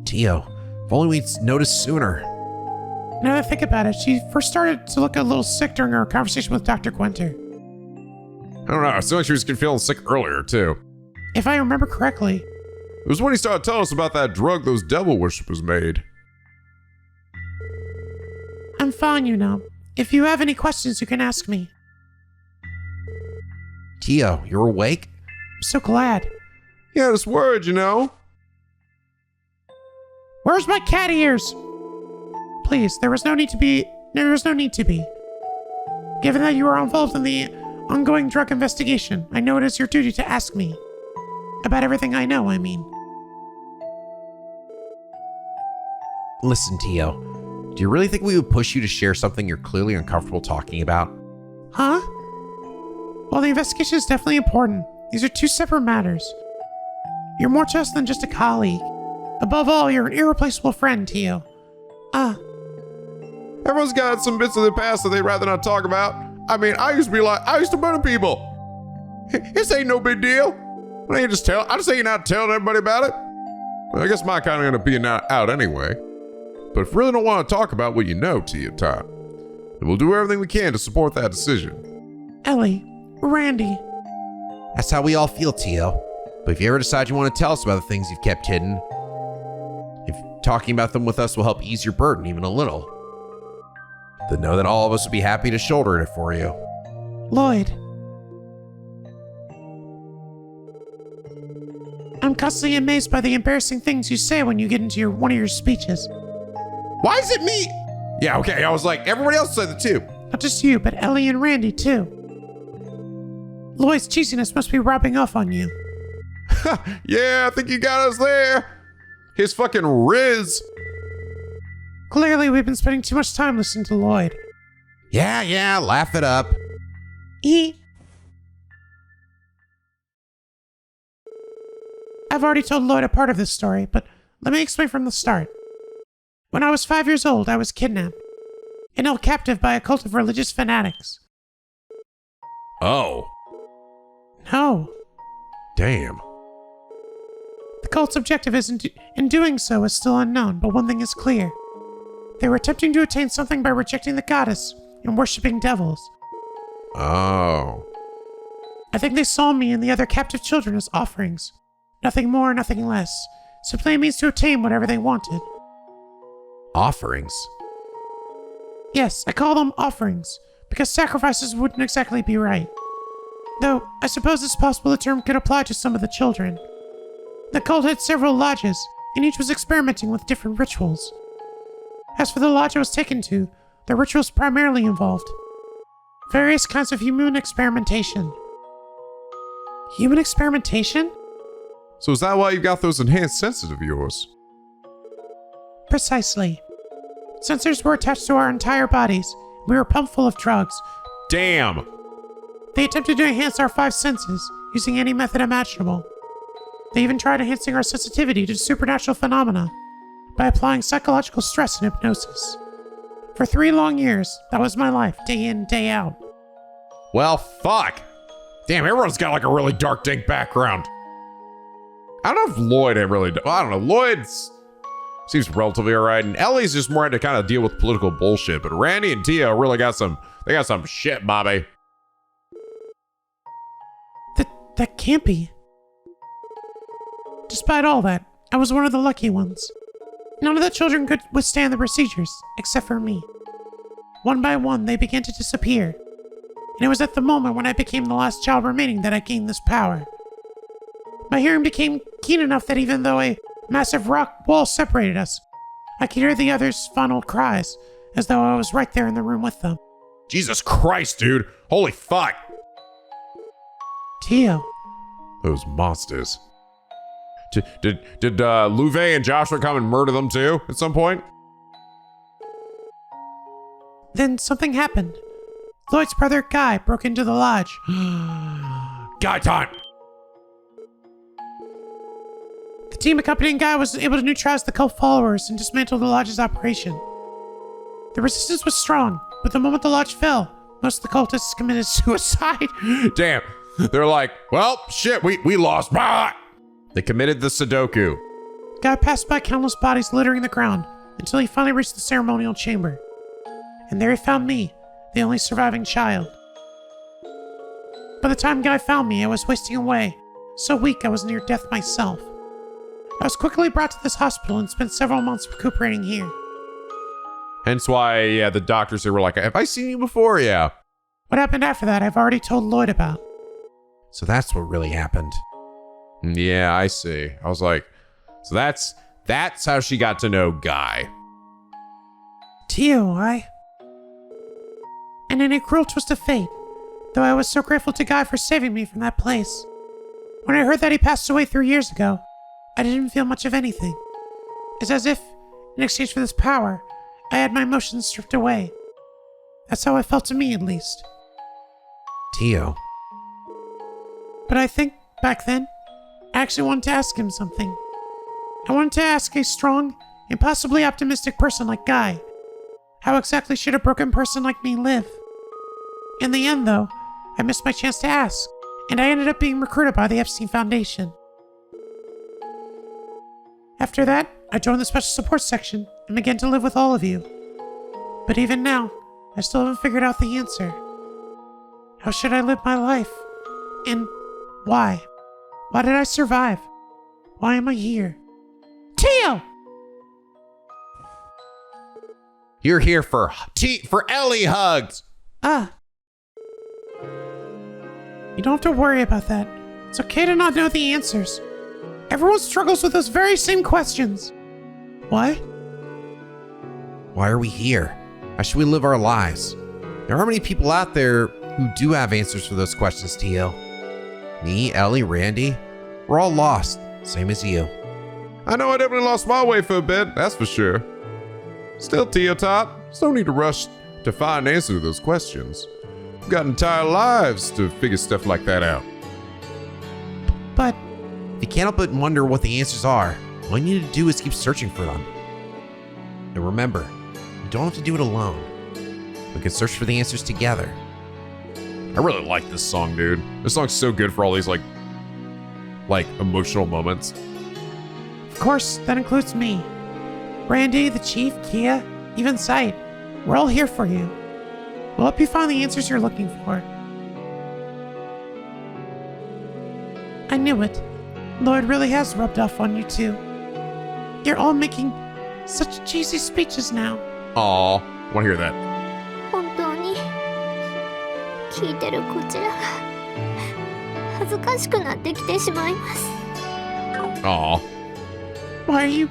Tio, if only we'd noticed sooner. Now that I think about it, she first started to look a little sick during our conversation with Dr. Gwenter. I don't know. It seemed like she was feeling sick earlier, too. If I remember correctly. It was when he started telling us about that drug those devil worshippers made. I'm fine, you know. If you have any questions, you can ask me. Tio, you're awake? I'm so glad. Yeah, this word, you know. Where's my cat ears? Please, there was no need to be. Given that you are involved in the ongoing drug investigation, I know it is your duty to ask me. About everything I know, I mean. Listen, Tio, do you really think we would push you to share something you're clearly uncomfortable talking about? Huh? Well, the investigation is definitely important. These are two separate matters. You're more to us than just a colleague. Above all, you're an irreplaceable friend, Tio. Everyone's got some bits of their past that they'd rather not talk about. I mean, I used to murder people. This ain't no big deal. I just say you're not telling everybody about it. Well, I guess my kind of gonna be out anyway. But if you really don't want to talk about what you know, Tio, then we'll do everything we can to support that decision. Elie, Randy. That's how we all feel, Tio. But if you ever decide you want to tell us about the things you've kept hidden, if talking about them with us will help ease your burden even a little, then know that all of us would be happy to shoulder it for you. Lloyd. I'm constantly amazed by the embarrassing things you say when you get into one of your speeches. Why is it me? Yeah, okay, I was like, everybody else said it too. Not just you, but Elie and Randy too. Lloyd's cheesiness must be rubbing off on you. Yeah, I think you got us there. His fucking Riz. Clearly, we've been spending too much time listening to Lloyd. Yeah, laugh it up. I've already told Lloyd a part of this story, but let me explain from the start. When I was 5 years old, I was kidnapped and held captive by a cult of religious fanatics. Oh. No. Damn. The cult's objective in doing so is still unknown, but one thing is clear. They were attempting to attain something by rejecting the goddess and worshipping devils. Oh. I think they saw me and the other captive children as offerings. Nothing more, nothing less. Simply a means to obtain whatever they wanted. Offerings? Yes, I call them offerings, because sacrifices wouldn't exactly be right. Though, I suppose it's possible the term could apply to some of the children. The cult had several lodges, and each was experimenting with different rituals. As for the lodge I was taken to, the rituals primarily involved various kinds of human experimentation. Human experimentation? So is that why you got those enhanced senses of yours? Precisely. Sensors were attached to our entire bodies. We were pumped full of drugs. Damn. They attempted to enhance our 5 senses, using any method imaginable. They even tried enhancing our sensitivity to supernatural phenomena by applying psychological stress and hypnosis. For 3 long years, that was my life, day in, day out. Well, fuck. Damn, everyone's got like a really dark, dank background. I don't know if Lloyd I don't know. Lloyd seems relatively alright, and Ellie's just more had to kind of deal with political bullshit, but Randy and Tio really got some shit, Bobby. That can't be. Despite all that, I was one of the lucky ones. None of the children could withstand the procedures, except for me. One by one, they began to disappear. And it was at the moment when I became the last child remaining that I gained this power. My hearing became keen enough that even though a massive rock wall separated us, I could hear the others' final cries, as though I was right there in the room with them. Jesus Christ, dude. Holy fuck. Tio. Those monsters. Did Louve and Joshua come and murder them too at some point? Then something happened. Lloyd's brother Guy broke into the lodge. Guy time! The team accompanying Guy was able to neutralize the cult followers and dismantle the lodge's operation. The resistance was strong, but the moment the lodge fell, most of the cultists committed suicide. Damn. They're like, well, shit, we lost. Bah! They committed the Sudoku. Guy passed by countless bodies littering the ground until he finally reached the ceremonial chamber. And there he found me, the only surviving child. By the time Guy found me, I was wasting away, so weak I was near death myself. I was quickly brought to this hospital and spent several months recuperating here. Hence why, yeah, the doctors were like, have I seen you before? Yeah. What happened after that, I've already told Lloyd about. So that's what really happened. Yeah, I see. I was like, so that's how she got to know Guy. Tio, And in a cruel twist of fate, though I was so grateful to Guy for saving me from that place. When I heard that he passed away 3 years ago, I didn't feel much of anything. It's as if, in exchange for this power, I had my emotions stripped away. That's how it felt to me, at least. Tio. But I think, back then, I actually wanted to ask him something. I wanted to ask a strong, impossibly optimistic person like Guy, how exactly should a broken person like me live? In the end, though, I missed my chance to ask, and I ended up being recruited by the FC Foundation. After that, I joined the Special Support Section and began to live with all of you. But even now, I still haven't figured out the answer. How should I live my life? And why? Why did I survive? Why am I here? Tio! You're here for Elie hugs. You don't have to worry about that. It's okay to not know the answers. Everyone struggles with those very same questions. Why? Why are we here? How should we live our lives? There aren't many people out there who do have answers for those questions, Tio. Me, Elie, Randy, we're all lost, same as you. I know I definitely lost my way for a bit, that's for sure. Still, Tio Top, there's no need to rush to find an answer to those questions. We've got entire lives to figure stuff like that out. But if you can't help but wonder what the answers are, all you need to do is keep searching for them. And remember, you don't have to do it alone. We can search for the answers together. I really like this song, dude. This song's so good for all these like emotional moments. of course, that includes me. Randy, the Chief, Kia, even Sight. We're all here for you. We'll help you find the answers you're looking for. I knew it. Lloyd really has rubbed off on you too. You're all making such cheesy speeches now. Aw, wanna hear that. 本当に聞いてるこちらが恥ずかしくなってきてしまいます。 Aw. Why are you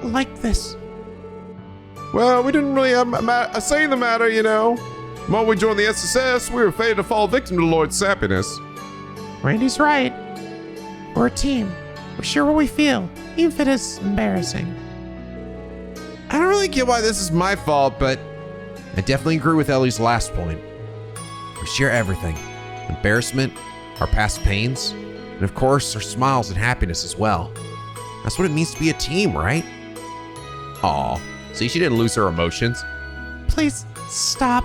like this? Well, we didn't really have a say in the matter, you know. The moment we joined the SSS, we were fated to fall victim to Lloyd's sappiness. Randy's right. We're a team. We're sure what we feel, even if it is embarrassing. I don't really get why this is my fault, but I definitely agree with Ellie's last point. We share everything. Embarrassment, our past pains, and of course, our smiles and happiness as well. That's what it means to be a team, right? Aw, see, she didn't lose her emotions. Please stop.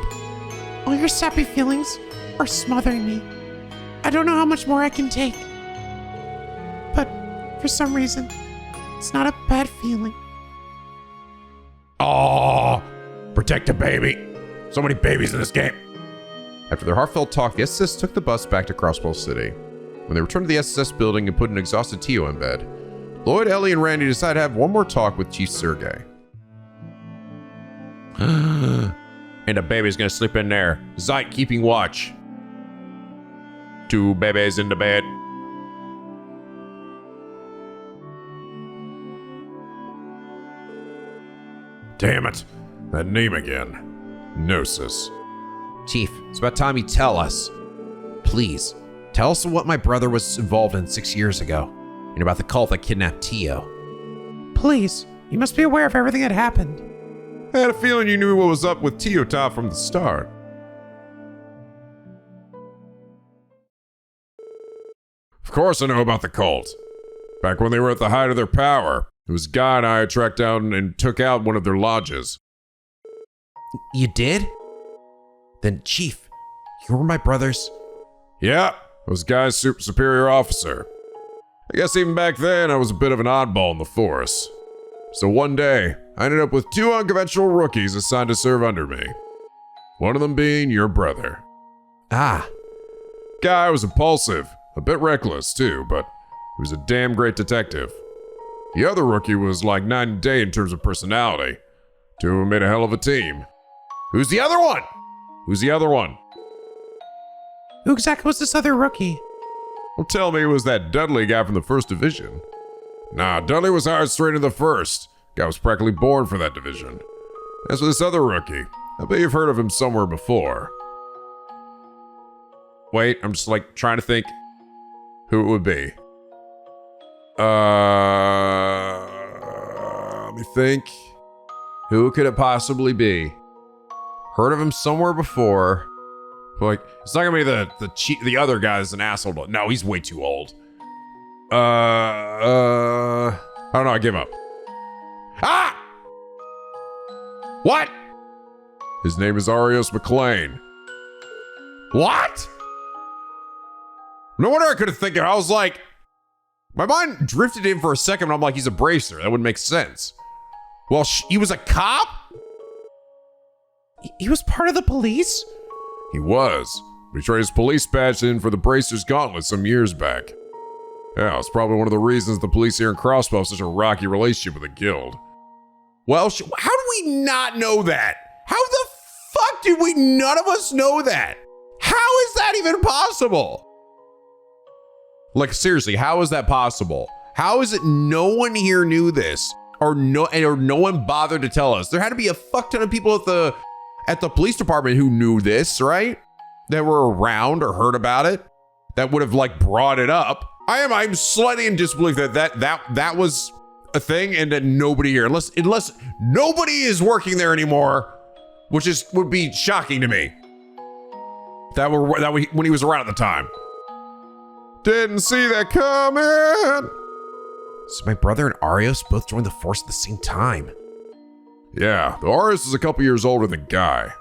All your sappy feelings are smothering me. I don't know how much more I can take. But for some reason, it's not a bad feeling. Aw, protect the baby. So many babies in this game. After their heartfelt talk, the SSS took the bus back to Crossbell City. When they returned to the SSS building and put an exhausted Tio in bed, Lloyd, Elie, and Randy decided to have one more talk with Chief Sergey. And the baby's gonna sleep in there. Zeit keeping watch. 2 babies in the bed. Damn it. That name again. Gnosis. Chief, it's about time you tell us. Please, tell us what my brother was involved in 6 years ago, and about the cult that kidnapped Tio. Please, you must be aware of everything that happened. I had a feeling you knew what was up with Tio Top from the start. Of course I know about the cult. Back when they were at the height of their power, it was Guy and I tracked down and took out one of their lodges. You did? Then, Chief, you were my brother's... Yeah, I was Guy's superior officer. I guess even back then, I was a bit of an oddball in the force. So one day, I ended up with 2 unconventional rookies assigned to serve under me. One of them being your brother. Ah, Guy was impulsive, a bit reckless too, but he was a damn great detective. The other rookie was like night and day in terms of personality. 2 of them made a hell of a team. Who's the other one? Who's the other one? Who exactly was this other rookie? Don't tell me it was that Dudley guy from the first division. Nah, Dudley was hired straight into the first. Guy was practically born for that division. As for this other rookie, I bet you've heard of him somewhere before. wait, I'm just like trying to think who it would be. Let me think. Who could it possibly be? Heard of him somewhere before. Like, it's not gonna be the other guy that's an asshole. No, he's way too old. I don't know, I give up. Ah! What? His name is Arios McLean. What? No wonder I couldn't think of it. I was like, my mind drifted in for a second, and I'm like, he's a bracer. That wouldn't make sense. Well, he was a cop? He was part of the police? He was, but he traded his police badge in for the Bracers Gauntlet some years back. Yeah, it's probably one of the reasons the police here in Crossbell have such a rocky relationship with the guild. Well, how do we not know that? How the fuck did none of us know that? How is that even possible? Like, seriously, how is that possible? How is it no one here knew this? Or no one bothered to tell us? There had to be a fuck ton of people at the police department who knew this, right? That were around or heard about it, that would have like brought it up. I'm slightly in disbelief that was a thing, and that nobody here, unless nobody is working there anymore, which would be shocking to me. When he was around at the time. Didn't see that coming. So my brother and Arios both joined the force at the same time. Yeah, the Arios is a couple years older than Guy.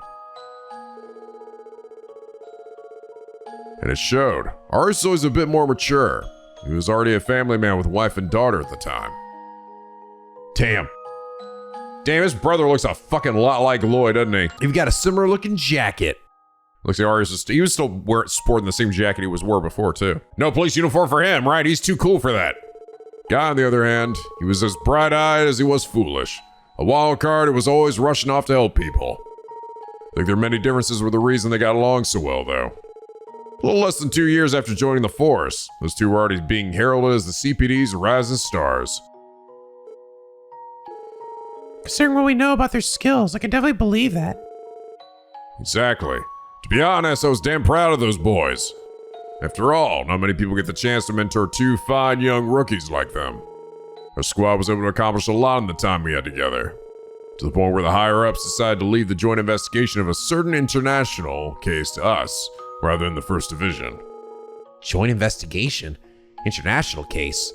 And it showed. Arios is always a bit more mature. He was already a family man with wife and daughter at the time. Damn, his brother looks a fucking lot like Lloyd, doesn't he? He's got a similar looking jacket. Looks like Arios he was still sporting the same jacket he wore before, too. No police uniform for him, right? He's too cool for that. Guy, on the other hand, he was as bright-eyed as he was foolish. A wild card who was always rushing off to help people. I think their many differences were the reason they got along so well, though. A little less than 2 years after joining the force, those two were already being heralded as the CPD's rising stars. Considering what we know about their skills, I can definitely believe that. Exactly. To be honest, I was damn proud of those boys. After all, not many people get the chance to mentor 2 fine young rookies like them. Our squad was able to accomplish a lot in the time we had together. To the point where the higher-ups decided to leave the joint investigation of a certain international case to us, rather than the First Division. Joint investigation? International case?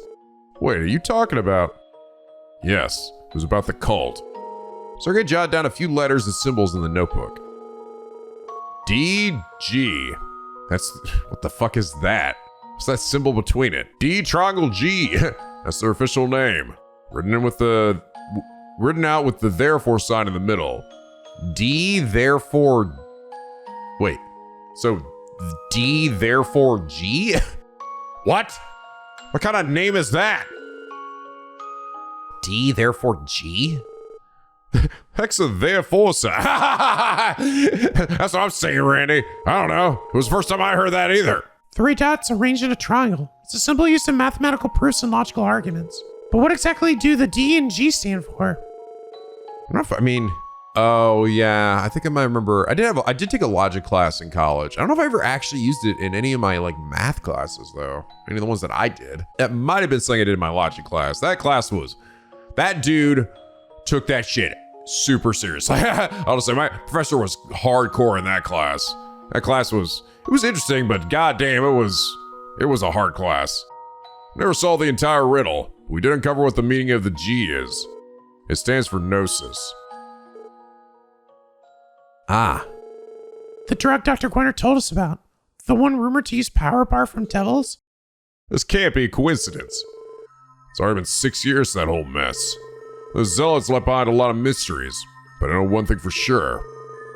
Wait, are you talking about? Yes, it was about the cult. So I'm gonna jot down a few letters and symbols in the notebook. DG. What the fuck is that? What's that symbol between it? D triangle G. That's their official name. Written out with the therefore sign in the middle. D therefore. Wait. So D therefore G? What? What kind of name is that? D therefore G? Hexa therefore sign. That's what I'm saying, Randy. I don't know. It was the first time I heard that either. 3 dots arranged in a triangle. It's a symbol used in mathematical proofs and logical arguments. But what exactly do the D and G stand for? Oh yeah, I think I might remember. I did take a logic class in college. I don't know if I ever actually used it in any of my like math classes though. Any of the ones that I did. That might have been something I did in my logic class. That dude took that shit super seriously. I'll just say my professor was hardcore in that class. That class was interesting, but goddamn, it was a hard class. Never solved the entire riddle. We did uncover what the meaning of the G is. It stands for gnosis. Ah. The drug Dr. Gwenner told us about. The one rumored to use power bar from devils? This can't be a coincidence. It's already been 6 years to that whole mess. The Zealots left behind a lot of mysteries, but I know one thing for sure.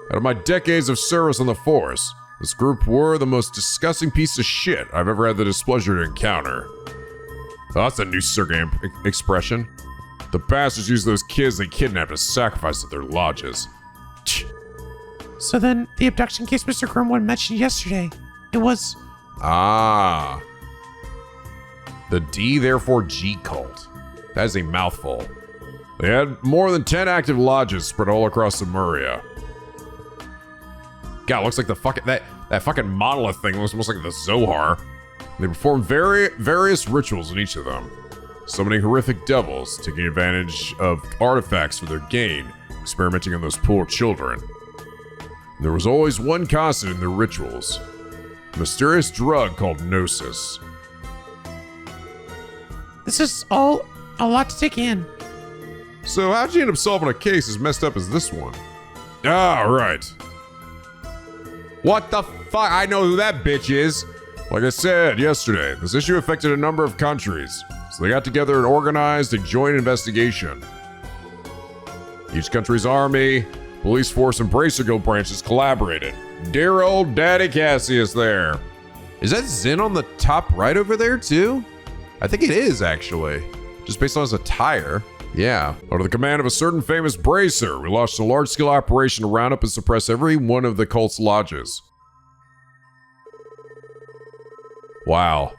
Out of my decades of service on the Force, this group were the most disgusting piece of shit I've ever had the displeasure to encounter. Oh, that's a new Sergei expression. The bastards use those kids they kidnapped as sacrifice at their lodges. So then, the abduction case Mr. Grimwood mentioned yesterday, it was... Ah. The D therefore G cult. That is a mouthful. They had more than 10 active lodges spread all across Lemuria. God, it looks like the fucking that fucking monolith thing looks almost like the Zohar. They performed various rituals in each of them, summoning horrific devils, taking advantage of artifacts for their gain, experimenting on those poor children. There was always one constant in their rituals: a mysterious drug called Gnosis. This is all a lot to take in. So how'd you end up solving a case as messed up as this one? Ah, right. What the fuck? I know who that bitch is. Like I said yesterday, this issue affected a number of countries, so they got together and organized a joint investigation. Each country's army, police force, and Bracer Guild branches collaborated. Dear old Daddy Cassius there. Is that Zin on the top right over there too? I think it is actually. Just based on his attire. Yeah. Under the command of a certain famous bracer, we launched a large-scale operation to round up and suppress every one of the cult's lodges. Wow.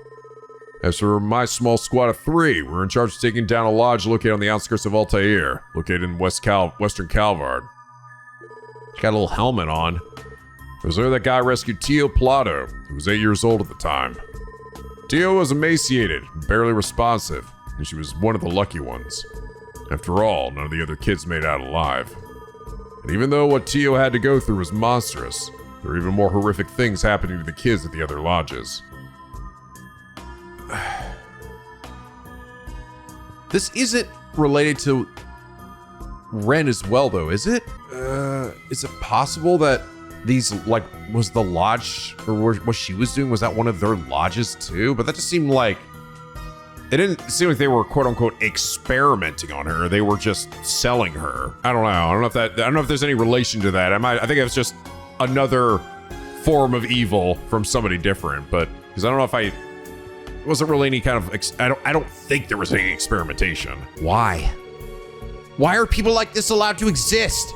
As for my small squad of 3, we're in charge of taking down a lodge located on the outskirts of Altair, located in Western Calvard. Got a little helmet on. It was there that guy rescued Tio Plato, who was 8 years old at the time. Tio was emaciated, and barely responsive, and she was one of the lucky ones. After all, none of the other kids made it out alive. And even though what Tio had to go through was monstrous, there were even more horrific things happening to the kids at the other lodges. This isn't related to Ren as well, though, is it? Is it possible that these, like, was the lodge, or what she was doing, was that one of their lodges too? But that just seemed like, it didn't seem like they were quote unquote experimenting on her. They were just selling her. I don't know. I don't know if there's any relation to that. I think it was just another form of evil from somebody different, but because I don't know if it wasn't really any kind of, I don't think there was any experimentation. Why? Why are people like this allowed to exist?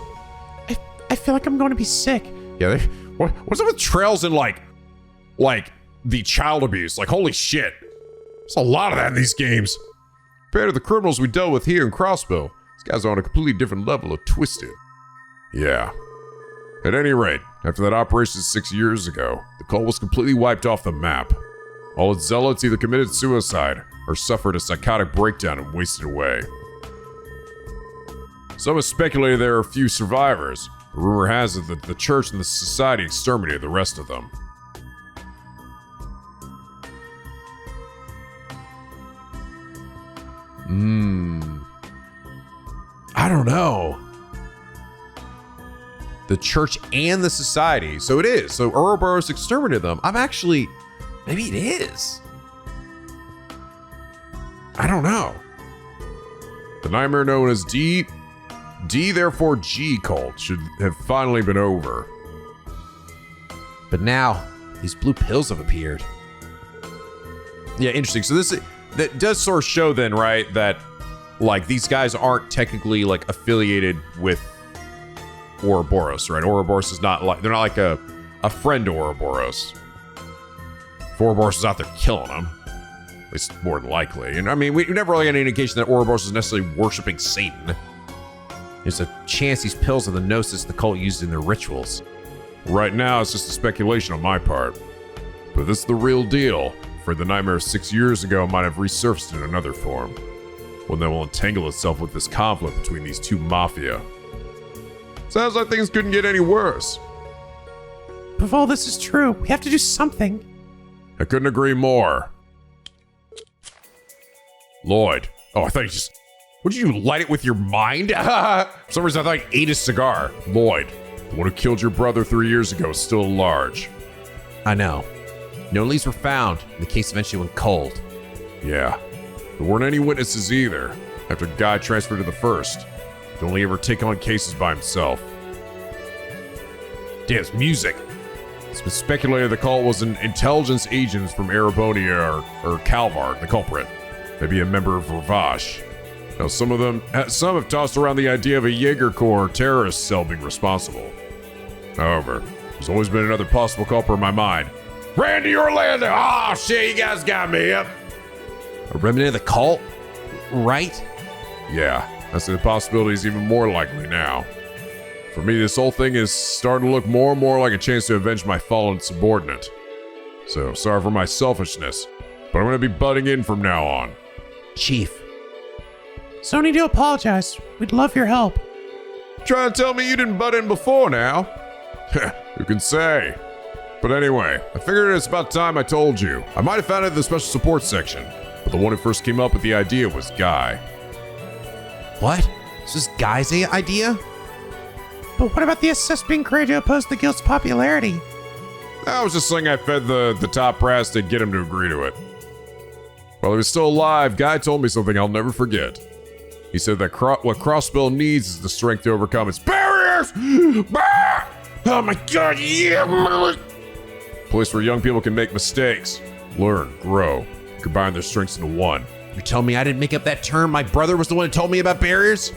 I feel like I'm going to be sick. Yeah, What's up with trails and like the child abuse? Like, holy shit. There's a lot of that in these games. Compared to the criminals we dealt with here in Crossbell, these guys are on a completely different level of twisted. Yeah. At any rate, after that operation 6 years ago, the cult was completely wiped off the map. All its zealots either committed suicide or suffered a psychotic breakdown and wasted away. Some have speculated there are a few survivors, but rumor has it that the church and the society exterminated the rest of them. I don't know. The church and the society. So it is. So Ouroboros exterminated them. Maybe it is. I don't know. The nightmare known as D therefore G cult should have finally been over. But now, these blue pills have appeared. Yeah, interesting. So that does sort of show then, right, that like these guys aren't technically like affiliated with Ouroboros, right? Ouroboros is not like, they're not like a friend to Ouroboros. If Ouroboros is out there killing them, at least more than likely. And I mean, we never really got any indication that Ouroboros is necessarily worshiping Satan. There's a chance these pills are the gnosis the cult used in their rituals. Right now, it's just a speculation on my part. But this is the real deal. For the nightmare 6 years ago might have resurfaced in another form. One that will entangle itself with this conflict between these two mafia. Sounds like things couldn't get any worse. But if all this is true, we have to do something. I couldn't agree more. Lloyd. Oh, I thought you just... What, did you light it with your mind? For some reason, I thought you ate a cigar. Lloyd, the one who killed your brother 3 years ago is still at large. I know. No leads were found, and the case eventually went cold. Yeah. There weren't any witnesses either, after Guy transferred to the first. He'd only ever take on cases by himself. Damn, it's music. It's been speculated the cult was an intelligence agent from Erebonia or Calvar, the culprit. Maybe a member of Ravash. Now, some have tossed around the idea of a Jaeger Corps terrorist cell being responsible. However, there's always been another possible culprit in my mind. Randy Orlando! Oh, shit, you guys got me, yep. A remnant of the cult? Right? Yeah, that's the possibility is even more likely now. For me, this whole thing is starting to look more and more like a chance to avenge my fallen subordinate. So, sorry for my selfishness, but I'm gonna be butting in from now on. Chief. So need to apologize. We'd love your help. Trying to tell me you didn't butt in before now? Who can say? But anyway, I figured it's about time I told you. I might have found it in the special support section, but the one who first came up with the idea was Guy. What? Is this Guy's idea? But what about the SS being created to oppose the guild's popularity? I was just saying I fed the top brass to get him to agree to it. While he was still alive, Guy told me something I'll never forget. He said that what Crossbell needs is the strength to overcome its barriers! Oh my god, yeah! Place where young people can make mistakes, learn, grow, combine their strengths into one. You're telling me I didn't make up that term? My brother was the one who told me about barriers?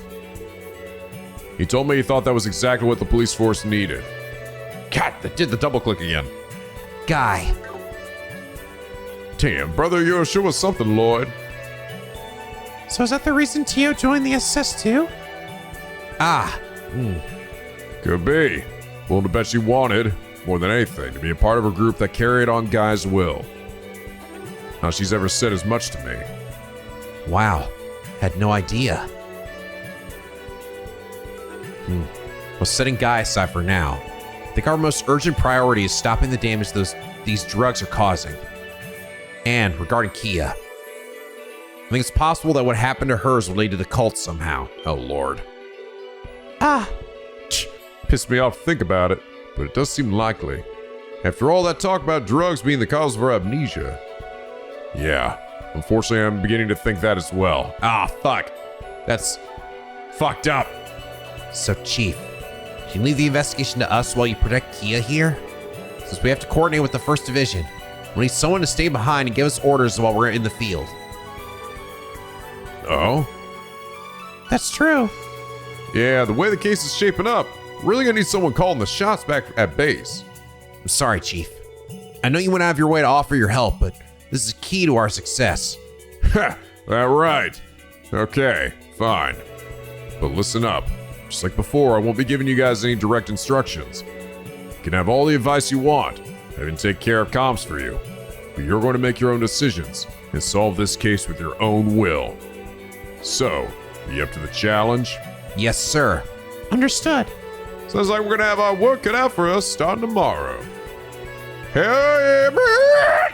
He told me he thought that was exactly what the police force needed. God, that did the double click again. Guy. Damn, brother, you're sure was something, Lloyd. So is that the reason Tio joined the SS too? Could be. Willing to bet she wanted, more than anything, to be a part of a group that carried on Guy's will. Not she's ever said as much to me. Wow. Had no idea. Well, setting Guy aside for now, I think our most urgent priority is stopping the damage these drugs are causing. And regarding Kia, I think it's possible that what happened to her is related to the cult somehow. Oh, Lord. Pissed me off to think about it, but it does seem likely. After all that talk about drugs being the cause of her amnesia. Yeah, unfortunately, I'm beginning to think that as well. Fuck. That's fucked up. So, Chief, can you leave the investigation to us while you protect Kia here? Since we have to coordinate with the 1st Division, we need someone to stay behind and give us orders while we're in the field. Oh? That's true. Yeah, the way the case is shaping up, really gonna need someone calling the shots back at base. I'm sorry, Chief. I know you went out of your way to offer your help, but this is key to our success. Ha! That right. Okay, fine. But listen up. Just like before, I won't be giving you guys any direct instructions. You can have all the advice you want. I even take care of comms for you. But you're going to make your own decisions and solve this case with your own will. So, are you up to the challenge? Yes, sir. Understood. Sounds like we're going to have our work cut out for us starting tomorrow. Hell yeah, man!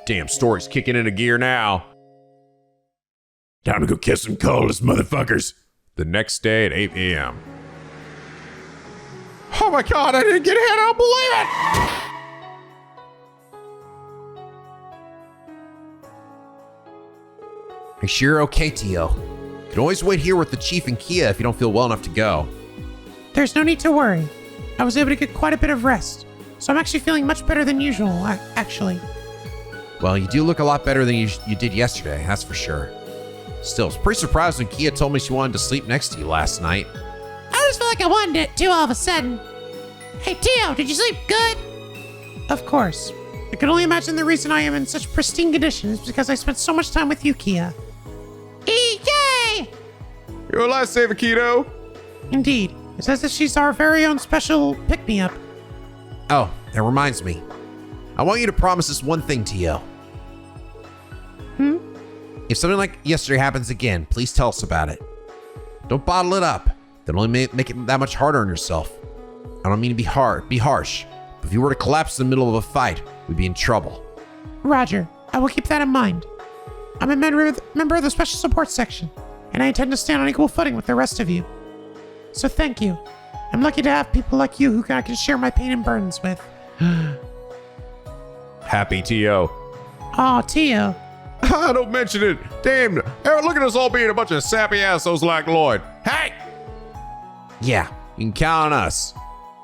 Damn, story's kicking into gear now. Time to go kiss some coldest motherfuckers. The next day at 8 a.m. Oh my god, I didn't get hit, I don't believe it! Are you sure you're okay, Tio? You can always wait here with the Chief and Kia if you don't feel well enough to go. There's no need to worry. I was able to get quite a bit of rest, so I'm actually feeling much better than usual, actually. Well, you do look a lot better than you did yesterday, that's for sure. Still, I was pretty surprised when Kia told me she wanted to sleep next to you last night. I just felt like I wanted it too all of a sudden. Hey, Tio, did you sleep good? Of course. I can only imagine the reason I am in such pristine condition is because I spent so much time with you, Kia. Yay! You're a lifesaver, Keto. Indeed. It's as if she's our very own special pick-me-up. Oh, that reminds me. I want you to promise us one thing, Tio. If something like yesterday happens again, please tell us about it. Don't bottle it up. That'll only make it that much harder on yourself. I don't mean to be harsh, but if you were to collapse in the middle of a fight, we'd be in trouble. Roger. I will keep that in mind. I'm a member of the Special Support Section, and I intend to stand on equal footing with the rest of you. So thank you. I'm lucky to have people like you who I can share my pain and burdens with. Happy Tio. Aw, Tio. Don't mention it. Damn. Hey, look at us all being a bunch of sappy assholes like Lloyd. Hey! Yeah, you can count on us.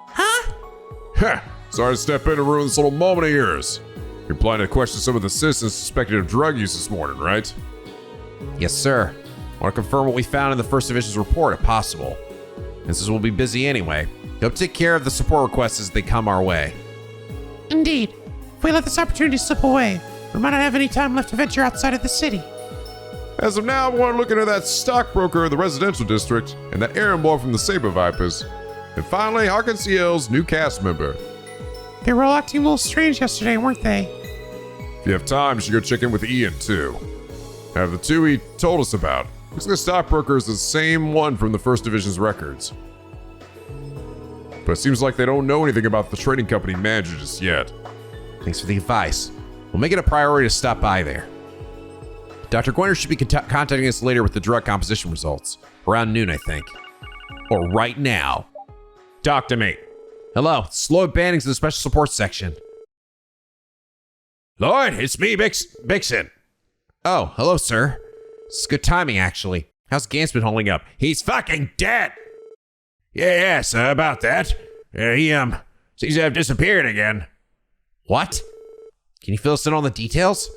Heh. Sorry to step in and ruin this little moment of yours. You're planning to question some of the citizens suspected of drug use this morning, right? Yes, sir. Want to confirm what we found in the First Division's report, if possible. And since we'll be busy anyway, hope to take care of the support requests as they come our way. Indeed. If we let this opportunity slip away, we might not have any time left to venture outside of the city. As of now, I want to look into that stockbroker in the residential district and that errand boy from the Saber Vipers. And finally, Arkansas's new cast member. They were all acting a little strange yesterday, weren't they? If you have time, you should go check in with Ian, too. Out of the two he told us about, looks like the stockbroker is the same one from the First Division's records. But it seems like they don't know anything about the trading company manager just yet. Thanks for the advice. We'll make it a priority to stop by there. Dr. Gwiner should be contacting us later with the drug composition results. Around noon, I think. Or right now. Talk to me. Hello, it's Lloyd Bannings of the Special Support Section. Lloyd, it's me, Bixen. Oh, hello, sir. It's good timing, actually. How's Gant's been holding up? He's fucking dead. Yes, about that. He seems to have disappeared again. What? Can you fill us in on the details?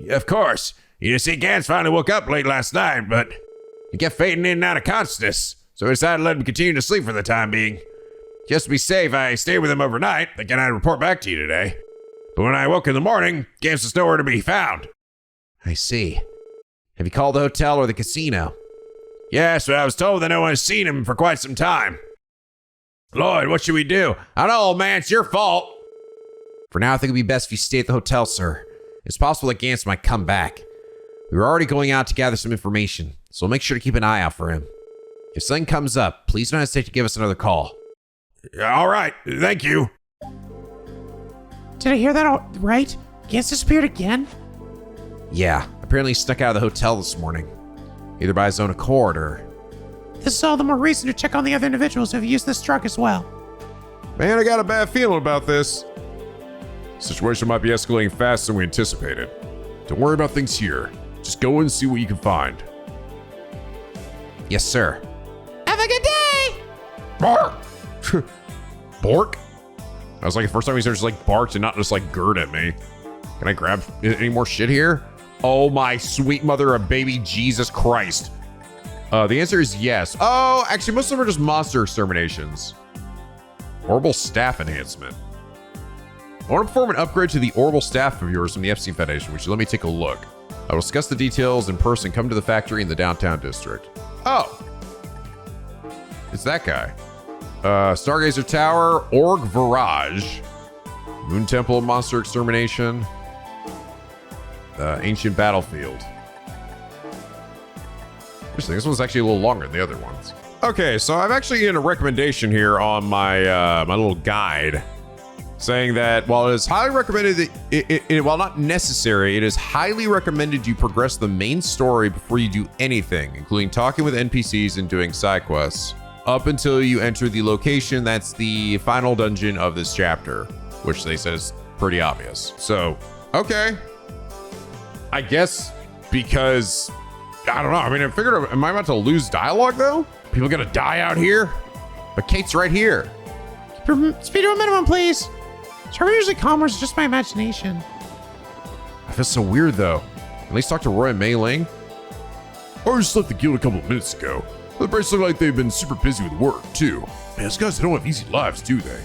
Of course. You see, Gans finally woke up late last night, but he kept fading in and out of consciousness, so I decided to let him continue to sleep for the time being. Just to be safe, I stayed with him overnight, thinking I'd report back to you today. But when I woke in the morning, Gans was nowhere to be found. I see. Have you called the hotel or the casino? Yes, but I was told that no one has seen him for quite some time. Lloyd, what should we do? I don't know, old man, it's your fault. For now, I think it'd be best if you stay at the hotel, sir. It's possible that Gantz might come back. We were already going out to gather some information, so we'll make sure to keep an eye out for him. If something comes up, please don't hesitate to give us another call. All right, thank you. Did I hear that all right? Gantz disappeared again? Yeah, apparently he snuck out of the hotel this morning. Either by his own accord or... This is all the more reason to check on the other individuals who have used this drug as well. Man, I got a bad feeling about this. Situation might be escalating faster than we anticipated. Don't worry about things here. Just go and see what you can find. Yes, sir. Have a good day! Bark! Bork? I was like, the first time he just like barked and not just like gird at me. Can I grab any more shit here? Oh my sweet mother of baby Jesus Christ. The answer is yes. Oh, actually, most of them are just monster exterminations. Orbital staff enhancement. I want to perform an upgrade to the orbital staff of yours from the FC Foundation, which let me take a look. I will discuss the details in person. Come to the factory in the downtown district. Oh, it's that guy. Stargazer Tower, Org Virage, Moon Temple, Monster Extermination, Ancient Battlefield. Interesting. This one's actually a little longer than the other ones. Okay, so I'm actually in a recommendation here on my my little guide, saying that while it is highly recommended that while not necessary, it is highly recommended you progress the main story before you do anything, including talking with NPCs and doing side quests, up until you enter the location that's the final dungeon of this chapter, which they said is pretty obvious. So, okay. I guess because, I don't know. I mean, I figured, am I about to lose dialogue though? People gonna die out here? But Kate's right here. Speed to a minimum, please. Trevor usually calm, or is it just my imagination? I feel so weird though. At least talk to Roy and Mei Ling. I just left the guild a couple of minutes ago. The brace look like they've been super busy with work too. Man, those guys don't have easy lives, do they?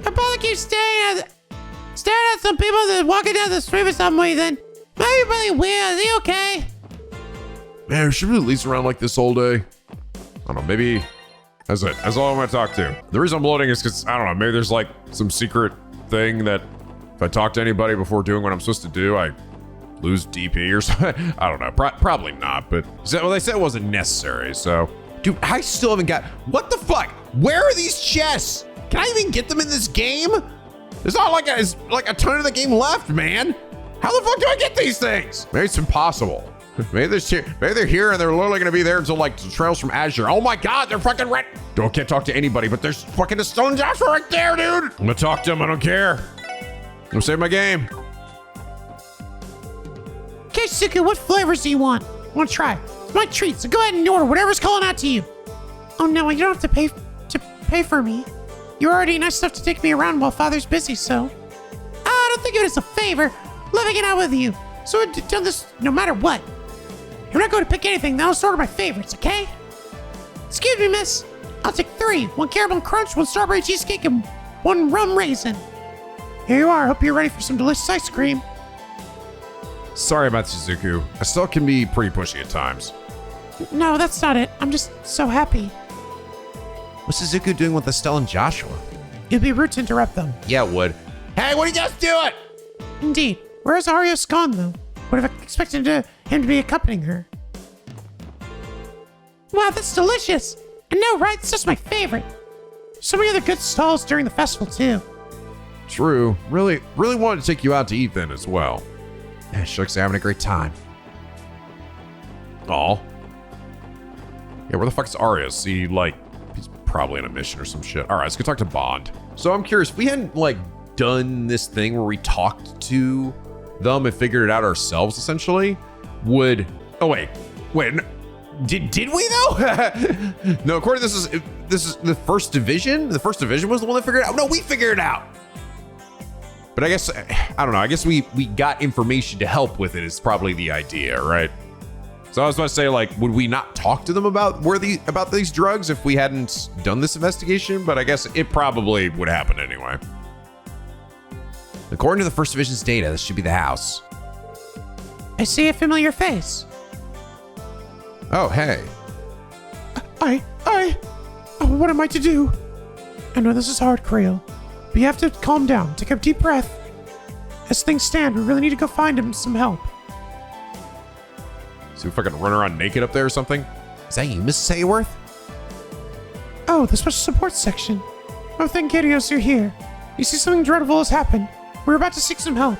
I probably keep staring at some people that are walking down the street or some way then. Maybe really weird. Is he okay? Man, should we at least around like this all day? I don't know, maybe that's it. That's all I'm gonna talk to. The reason I'm loading is because, I don't know, maybe there's like some secret thing that if I talk to anybody before doing what I'm supposed to do, I lose DP or something. I don't know, probably not, but well, they said it wasn't necessary, so. Dude, I still haven't got, what the fuck? Where are these chests? Can I even get them in this game? There's not like a ton of the game left, man. How the fuck do I get these things? Maybe it's impossible. Maybe they're here and they're literally gonna be there until like the trails from Azure. Oh my god, they're fucking red. Can't talk to anybody, but there's fucking a stone jasper right there, dude. I'm gonna talk to him, I don't care. I'm saving my game. Okay, Suku, what flavors do you want? Want to try? It's my treat, so go ahead and order whatever's calling out to you. Oh no, you don't have to pay for me. You're already nice enough to take me around while Father's busy, so. I don't think of it as a favor. Love hanging out with you. So I've done this no matter what. You're not going to pick anything, then I'll just order my favorites, okay? Excuse me, miss. I'll take 3. 1 caramel crunch, 1 strawberry cheesecake, and 1 rum raisin. Here you are. Hope you're ready for some delicious ice cream. Sorry about Suzuku. I still can be pretty pushy at times. No, that's not it. I'm just so happy. What's Suzuku doing with Estelle and Joshua? It'd be rude to interrupt them. Yeah, it would. Hey, what are you guys doing? Indeed. Where's Arios gone, though? Would have expected him to be accompanying her. Wow, that's delicious. I know, right? It's just my favorite. So many other good stalls during the festival, too. True. Really wanted to take you out to eat then as well. Yeah, Shook's having a great time. Aw. Yeah, where the fuck is Arias? He's probably on a mission or some shit. All right, let's go talk to Bond. So I'm curious, if we hadn't done this thing where we talked to them and figured it out ourselves, essentially, oh wait, no, did we though? No, according to this is the first division. The first division was the one that figured it out. No, we figured it out. But I guess I don't know. I guess we got information to help with it. Is probably the idea, right? So I was about to say, would we not talk to them about these drugs if we hadn't done this investigation? But I guess it probably would happen anyway. According to the First Division's data, this should be the house. I see a familiar face. Oh, hey. What am I to do? I know this is hard, Creel, but you have to calm down. Take a deep breath. As things stand, we really need to go find him some help. See if I can run around naked up there or something. Is that you, Mrs. Hayworth? Oh, the special support section. Oh, thank goodness you're here. You see, something dreadful has happened. We're about to seek some help.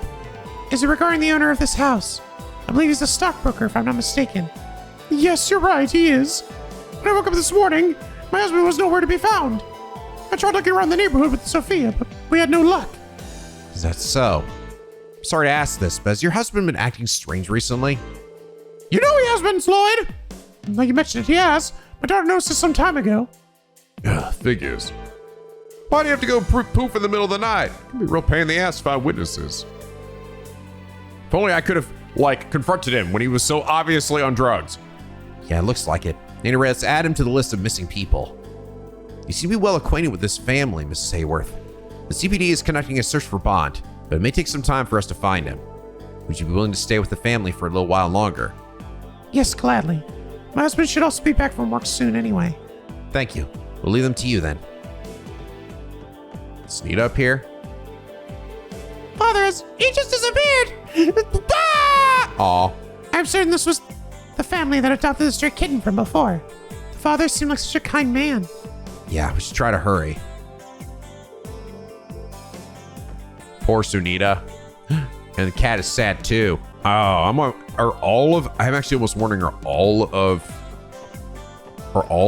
Is it regarding the owner of this house? I believe he's a stockbroker, if I'm not mistaken. Yes, you're right, he is. When I woke up this morning, my husband was nowhere to be found. I tried looking around the neighborhood with Sophia, but we had no luck. Is that so? Sorry to ask this, but has your husband been acting strange recently? You know he has been, Lloyd. Like you mentioned it, he has. My daughter noticed this some time ago. Yeah, figures. Why do you have to go poof in the middle of the night? It can be a real pain in the ass to find witnesses. If only I could have, confronted him when he was so obviously on drugs. Yeah, it looks like it. Anyway, let's add him to the list of missing people. You seem to be well acquainted with this family, Mrs. Hayworth. The CPD is conducting a search for Bond, but it may take some time for us to find him. Would you be willing to stay with the family for a little while longer? Yes, gladly. My husband should also be back from work soon anyway. Thank you. We'll leave them to you then. Is Nita up here? Father, he just disappeared! Aw. I'm certain this was the family that adopted the stray kitten from before. The father seemed like such a kind man. Yeah, we should try to hurry. Poor Sunita. And the cat is sad too. Oh, I'm actually almost wondering, are all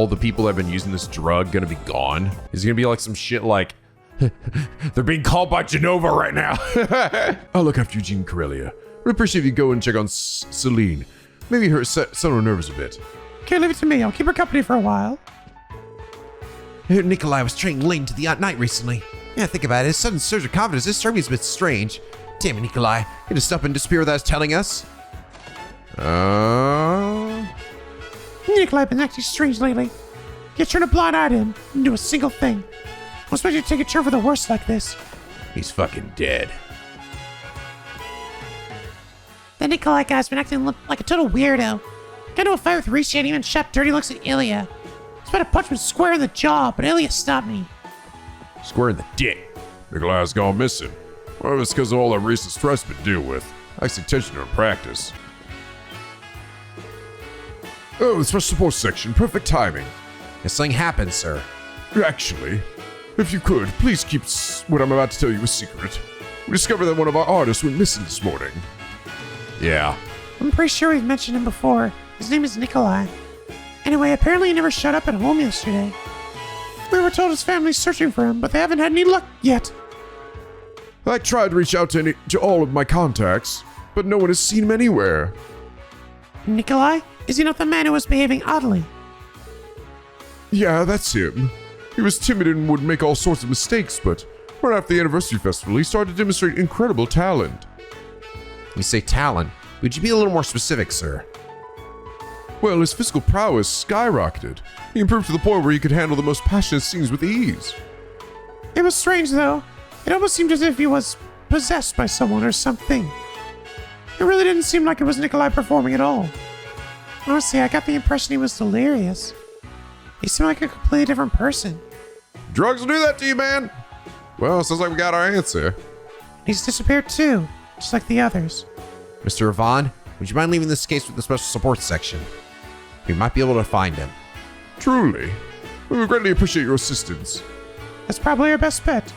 the people that have been using this drug gonna be gone? Is it gonna be some shit they're being called by Genova right now? I'll look after Eugene Corellia. I'd appreciate if you go and check on Celine. Maybe her settle her nerves a bit. Okay, leave it to me. I'll keep her company for a while. I heard Nikolai was training late into the night recently. Yeah, think about it. His sudden surge of confidence is starting to be a bit strange. Damn it, Nikolai. You just up and disappear without telling us. Nikolai been acting strange lately. You turn a blind eye to him and do a single thing. I expect you to take a turn for the worse like this. He's fucking dead. The Nikolai guy's been acting like a total weirdo. Got into a fight with Rishi and even shot dirty looks at Ilya. I was about to punch him square in the jaw, but Ilya stopped me. Square in the dick. Nikolai's gone missing. Well, it's because of all that recent stress been dealing with. I see attention to her practice. Oh, the special support section. Perfect timing. If something happened, sir. Actually, if you could, please keep what I'm about to tell you a secret. We discovered that one of our artists went missing this morning. Yeah. I'm pretty sure we've mentioned him before. His name is Nikolai. Anyway, apparently he never showed up at home yesterday. We were told his family's searching for him, but they haven't had any luck yet. I tried to reach out to all of my contacts, but no one has seen him anywhere. Nikolai? Is he not the man who was behaving oddly? Yeah, that's him. He was timid and would make all sorts of mistakes, but right after the anniversary festival, he started to demonstrate incredible talent. You say talent. Would you be a little more specific, sir? Well, his physical prowess skyrocketed. He improved to the point where he could handle the most passionate scenes with ease. It was strange, though. It almost seemed as if he was possessed by someone or something. It really didn't seem like it was Nikolai performing at all. Honestly, I got the impression he was delirious. He seemed like a completely different person. Drugs will do that to you, man. Well, sounds like we got our answer. He's disappeared too, just like the others. Mr. Yvonne, would you mind leaving this case with the special support section? We might be able to find him. Truly. We would greatly appreciate your assistance. That's probably our best bet.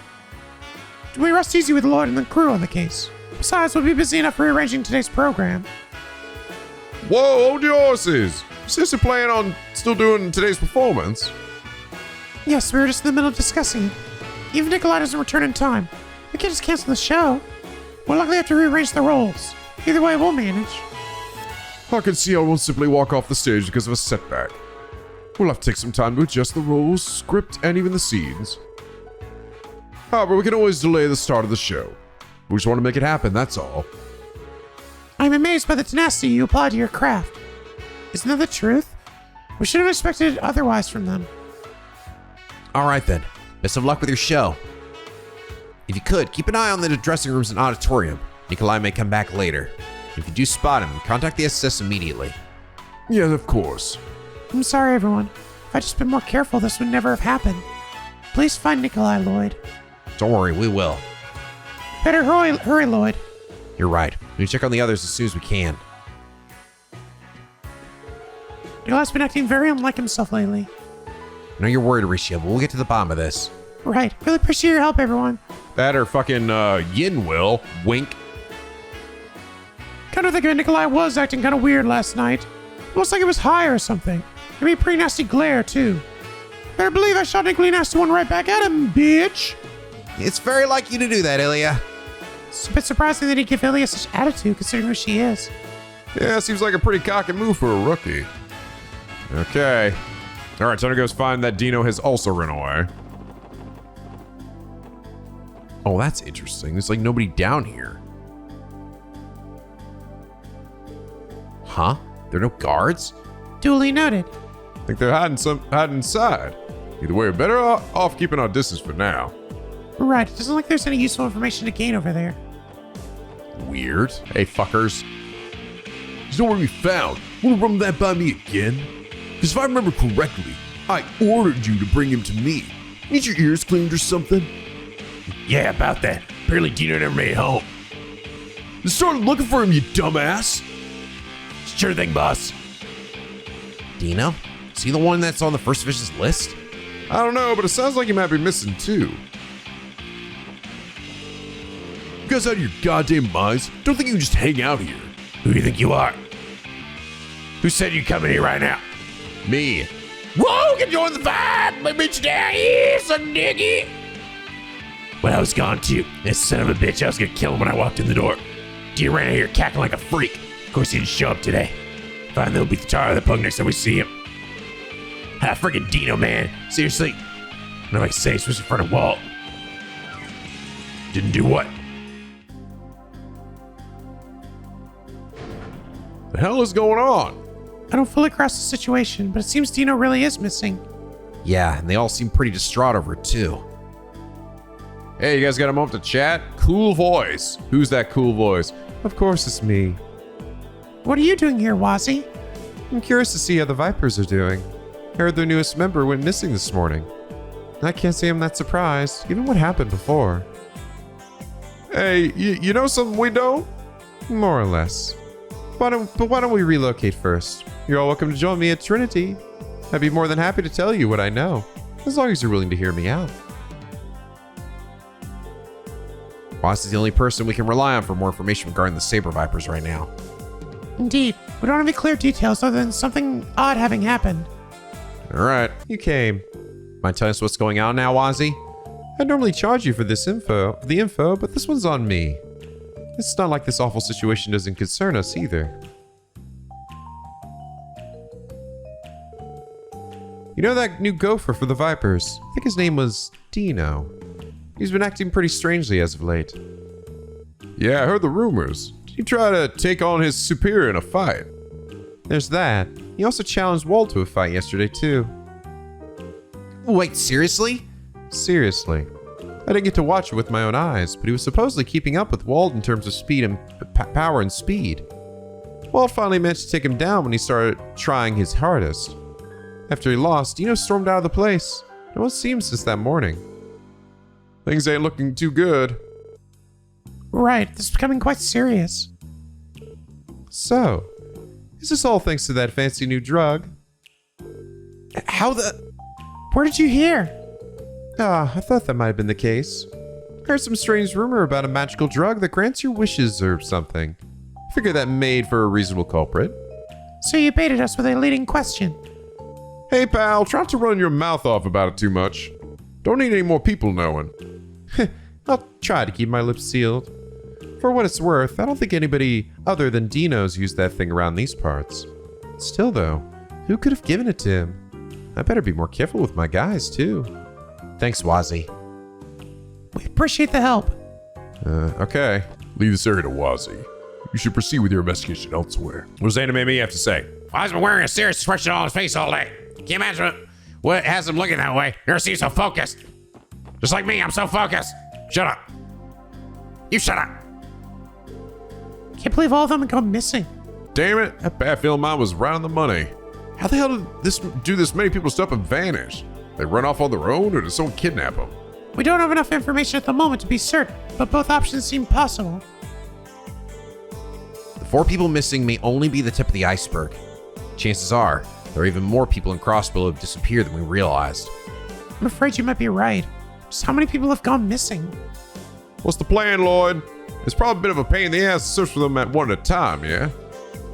We rest easy with Lloyd and the crew on the case. Besides, we'll be busy enough rearranging today's program. Whoa, hold your horses. Seriously planning on still doing today's performance? Yes, we were just in the middle of discussing it. Even Nikolai doesn't return in time. We can't just cancel the show. We'll likely have to rearrange the roles. Either way, we'll manage. I can see I won't simply walk off the stage because of a setback. We'll have to take some time to adjust the roles, script, and even the scenes. However, we can always delay the start of the show. We just want to make it happen, that's all. I'm amazed by the tenacity you apply to your craft. Isn't that the truth? We should have expected it otherwise from them. All right then. Best of luck with your show. If you could, keep an eye on the dressing rooms and auditorium. Nikolai may come back later. If you do spot him, contact the SS immediately. Yes, of course. I'm sorry, everyone. If I'd just been more careful, this would never have happened. Please find Nikolai, Lloyd. Don't worry, we will. Better hurry, Lloyd. You're right. We check on the others as soon as we can. Nikolai's been acting very unlike himself lately. I know you're worried, Aricia, but we'll get to the bottom of this. Right. Really appreciate your help, everyone. That or fucking Yin will. Wink. Kind of think Nikolai was acting kind of weird last night. Almost like he was high or something. Gave me a pretty nasty glare, too. Better believe I shot an equally nasty one right back at him, bitch. It's very like you to do that, Ilya. It's a bit surprising that he'd give Ilya such attitude, considering who she is. Yeah, seems like a pretty cocky move for a rookie. Okay. Alright, time to go find that Dino has also run away. Oh, that's interesting. There's like nobody down here. Huh? There are no guards? Duly noted. I think they're hiding inside. Either way, we're better off keeping our distance for now. Right, it doesn't look like there's any useful information to gain over there. Weird. Hey, fuckers. He's nowhere to be found. Wanna run that by me again? Because if I remember correctly, I ordered you to bring him to me. Need your ears cleaned or something? Yeah, about that. Apparently Dino never made it home. Then start looking for him, you dumbass. Sure thing, boss. Dino? Is he the one that's on the First Division's list? I don't know, but it sounds like he might be missing too. You guys out of your goddamn minds? Don't think you can just hang out here. Who do you think you are? Who said you'd come in here right now? Me. Whoa, can join the fight! Let me meet you down here, son diggy! When I was gone too, that son of a bitch, I was gonna kill him when I walked in the door. Dino ran out here cackling like a freak. Of course he didn't show up today. Fine, they'll beat the tar out of the pug next time we see him. Ah, friggin' Dino, man. Seriously. Whenever I say, especially in front of Walt. Didn't do what? The hell is going on? I don't fully grasp the situation, but it seems Dino really is missing. Yeah, and they all seem pretty distraught over it, too. Hey, you guys got a moment to chat? Cool voice. Who's that cool voice? Of course it's me. What are you doing here, Wazzy? I'm curious to see how the Vipers are doing. I heard their newest member went missing this morning. I can't say I'm that surprised, given what happened before. Hey, you know something we don't? More or less. Why don't we relocate first? You're all welcome to join me at Trinity. I'd be more than happy to tell you what I know, as long as you're willing to hear me out. Boss is the only person we can rely on for more information regarding the Saber Vipers right now. Indeed. We don't have any clear details other than something odd having happened. All right. You came. Mind telling us what's going on now, Wazzy? I'd normally charge you for the info, but this one's on me. It's not like this awful situation doesn't concern us either. You know that new gopher for the Vipers? I think his name was Dino. He's been acting pretty strangely as of late. Yeah, I heard the rumors. Did he try to take on his superior in a fight? There's that. He also challenged Wald to a fight yesterday, too. Wait, seriously? Seriously. I didn't get to watch it with my own eyes, but he was supposedly keeping up with Wald in terms of speed and power and speed. Wald finally managed to take him down when he started trying his hardest. After he lost, Dino stormed out of the place. No one's seen him since that morning. Things ain't looking too good. Right, this is becoming quite serious. So, is this all thanks to that fancy new drug? How the... Where did you hear? I thought that might have been the case. I heard some strange rumor about a magical drug that grants your wishes or something. I figured that made for a reasonable culprit. So you baited us with a leading question. Hey, pal, try not to run your mouth off about it too much. Don't need any more people knowing. I'll try to keep my lips sealed. For what it's worth, I don't think anybody other than Dino's used that thing around these parts. Still though, who could have given it to him? I better be more careful with my guys too. Thanks, Wazzy. We appreciate the help. Okay. Leave this area to Wazzy. You should proceed with your investigation elsewhere. What does Anime have to say? Why's been wearing a serious expression on his face all day? Can you imagine what has him looking that way? Never seems so focused. Just like me, I'm so focused. Shut up. You shut up. Can't believe all of them have gone missing. Damn it, that bad feeling mine was right on the money. How the hell did this many people stop and vanish? They run off on their own, or did someone kidnap them? We don't have enough information at the moment to be certain, but both options seem possible. The 4 people missing may only be the tip of the iceberg. Chances are, there are even more people in Crossbell who have disappeared than we realized. I'm afraid you might be right. Just how many people have gone missing? What's the plan, Lloyd? It's probably a bit of a pain in the ass to search for them at one at a time, yeah?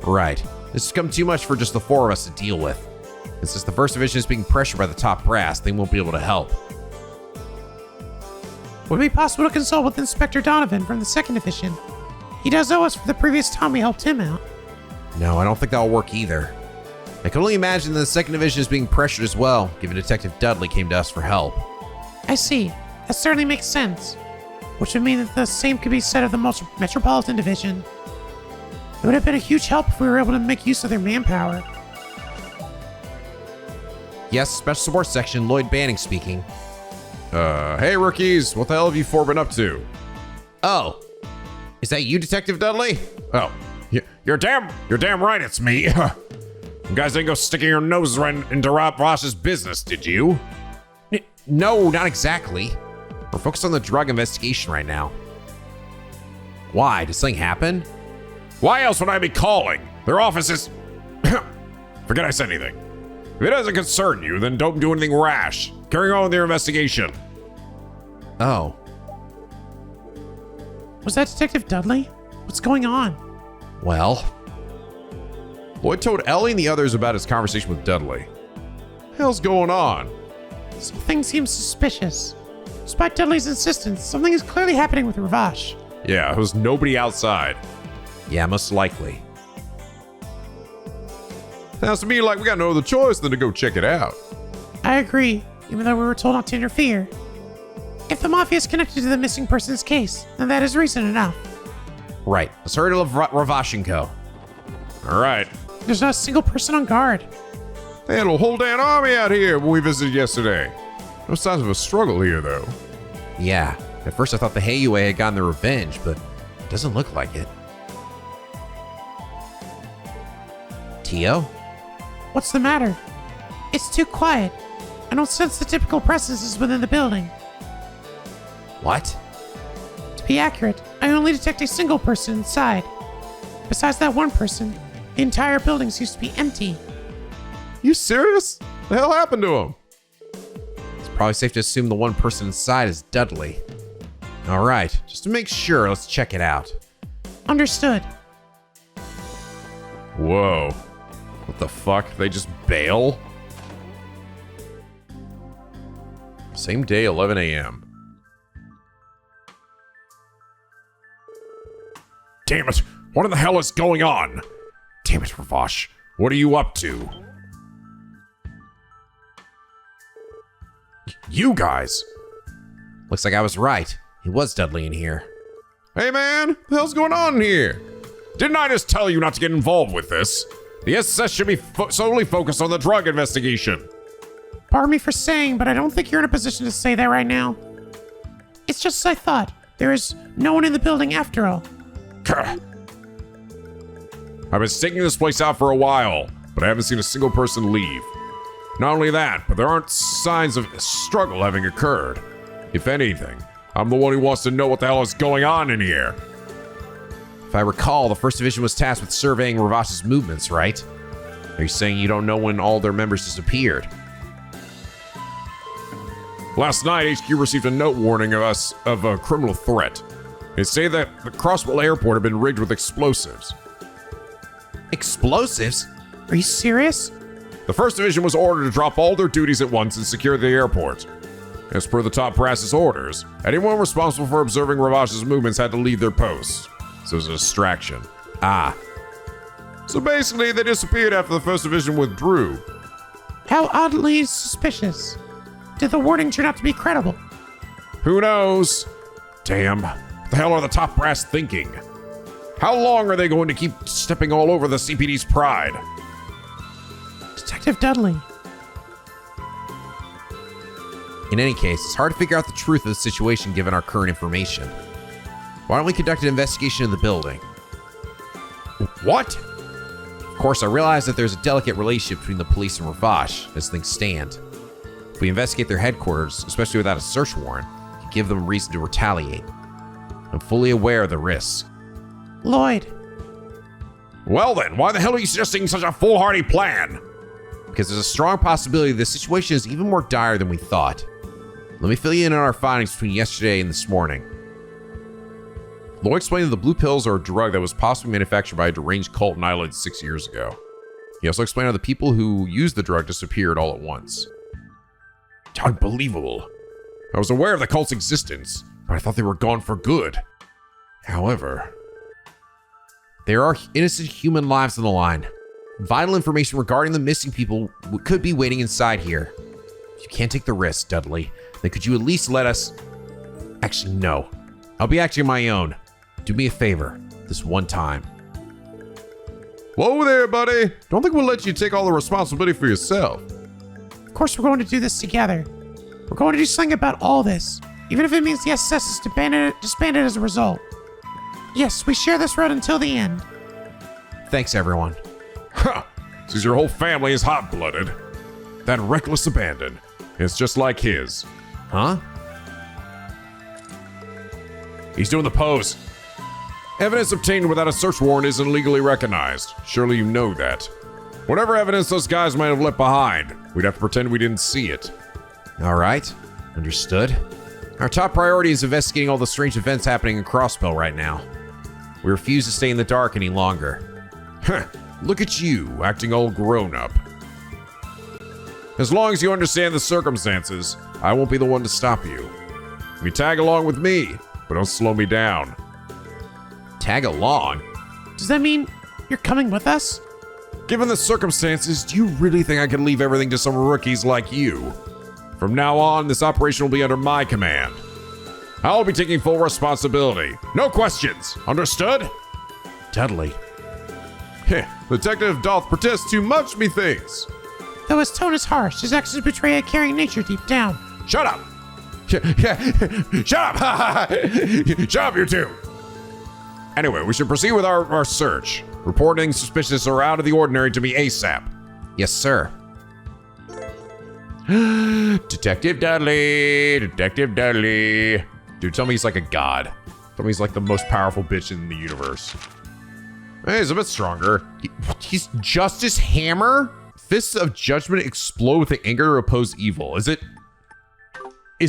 Right. This has become too much for just the 4 of us to deal with. And since the 1st Division is being pressured by the top brass, they won't be able to help. Would it be possible to consult with Inspector Donovan from the 2nd Division? He does owe us for the previous time we helped him out. No, I don't think that'll work either. I can only imagine that the 2nd Division is being pressured as well, given Detective Dudley came to us for help. I see. That certainly makes sense. Which would mean that the same could be said of the Metropolitan Division. It would have been a huge help if we were able to make use of their manpower. Yes, Special Support Section, Lloyd Bannings speaking. Hey rookies, what the hell have you 4 been up to? Oh, is that you, Detective Dudley? Oh, you're damn right it's me. You guys didn't go sticking your noses right into Rob Ross's business, did you? No, not exactly. We're focused on the drug investigation right now. Why? Did something happen? Why else would I be calling? Their office is... Forget I said anything. If it doesn't concern you, then don't do anything rash. Carry on with your investigation. Oh. Was that Detective Dudley? What's going on? Well, Lloyd told Elie and the others about his conversation with Dudley. What the hell's going on? Something seems suspicious. Despite Dudley's insistence, something is clearly happening with Ravash. Yeah, there was nobody outside. yeah, most likely. Sounds to me like we got no other choice than to go check it out. I agree, even though we were told not to interfere. If the Mafia is connected to the missing person's case, then that is reason enough. Right, let's hurry to Ravash & Co. All right. There's not a single person on guard. They had a whole damn army out here when we visited yesterday. No signs of a struggle here, though. Yeah, at first I thought the Heiyue had gotten their revenge, but it doesn't look like it. Tio? What's the matter? It's too quiet. I don't sense the typical presences within the building. What? To be accurate, I only detect a single person inside. Besides that one person, the entire building seems to be empty. You serious? The hell happened to him? It's probably safe to assume the one person inside is Dudley. All right, just to make sure, let's check it out. Understood. Whoa. What the fuck? They just bail? Same day, 11 a.m. damn it. What in the hell is going on? Damn it, Ravash. What are you up to? You guys. Looks like I was right. It was Dudley in here. Hey man, what the hell's going on in here? Didn't I just tell you not to get involved with this? The SS should be solely focused on the drug investigation. Pardon me for saying, but I don't think you're in a position to say that right now. It's just as I thought. There is no one in the building after all. I've been staking this place out for a while, but I haven't seen a single person leave. Not only that, but there aren't signs of struggle having occurred. If anything, I'm the one who wants to know what the hell is going on in here. If I recall, the First Division was tasked with surveying Ravash's movements, right? Are you saying you don't know when all their members disappeared? Last night, HQ received a note warning us of a criminal threat. It said that the Crossbell airport had been rigged with explosives. Explosives? Are you serious? The First Division was ordered to drop all their duties at once and secure the airport. As per the top brass's orders, anyone responsible for observing Ravash's movements had to leave their posts. So it was a distraction. Ah. So basically, they disappeared after the First Division withdrew. How oddly suspicious. Did the warning turn out to be credible? Who knows? Damn. What the hell are the top brass thinking? How long are they going to keep stepping all over the CPD's pride? Detective Dudley. In any case, it's hard to figure out the truth of the situation given our current information. Why don't we conduct an investigation in the building? What? Of course, I realize that there's a delicate relationship between the police and Ravash as things stand. If we investigate their headquarters, especially without a search warrant, it could give them reason to retaliate. I'm fully aware of the risks. Lloyd. Well then, why the hell are you suggesting such a foolhardy plan? Because there's a strong possibility the situation is even more dire than we thought. Let me fill you in on our findings between yesterday and this morning. Lloyd explained that the blue pills are a drug that was possibly manufactured by a deranged cult in Ireland 6 years ago. He also explained how the people who used the drug disappeared all at once. Unbelievable. I was aware of the cult's existence, but I thought they were gone for good. However, there are innocent human lives on the line. Vital information regarding the missing people could be waiting inside here. If you can't take the risk, Dudley, then could you at least let us... Actually, no. I'll be acting on my own. Do me a favor, this one time. Whoa there, buddy. Don't think we'll let you take all the responsibility for yourself. Of course we're going to do this together. We're going to do something about all this, even if it means the SS is disbanded as a result. Yes, we share this road until the end. Thanks, everyone. huh, since your whole family is hot-blooded. That reckless abandon is just like his. Huh? He's doing the pose. Evidence obtained without a search warrant isn't legally recognized. Surely you know that. Whatever evidence those guys might have left behind, we'd have to pretend we didn't see it. All right. Understood. Our top priority is investigating all the strange events happening in Crossbell right now. We refuse to stay in the dark any longer. Huh. Look at you, acting all grown up. As long as you understand the circumstances, I won't be the one to stop you. You tag along with me, but don't slow me down. Tag along? Does that mean you're coming with us? Given the circumstances, do you really think I can leave everything to some rookies like you? From now on, this operation will be under my command. I'll be taking full responsibility. No questions. Understood? Dudley. Heh, Detective doth protest too much, methinks. Though his tone is harsh, his actions betray a caring nature deep down. Shut up! Shut up! Shut up, you two! Anyway, we should proceed with our search. Reporting suspicious or out of the ordinary to me ASAP. Yes, sir. Detective Dudley! Detective Dudley! Dude, tell me he's like a god. Tell me he's like the most powerful bitch in the universe. Hey, he's a bit stronger. He's Justice Hammer? Fists of judgment explode with the anger to oppose evil. Is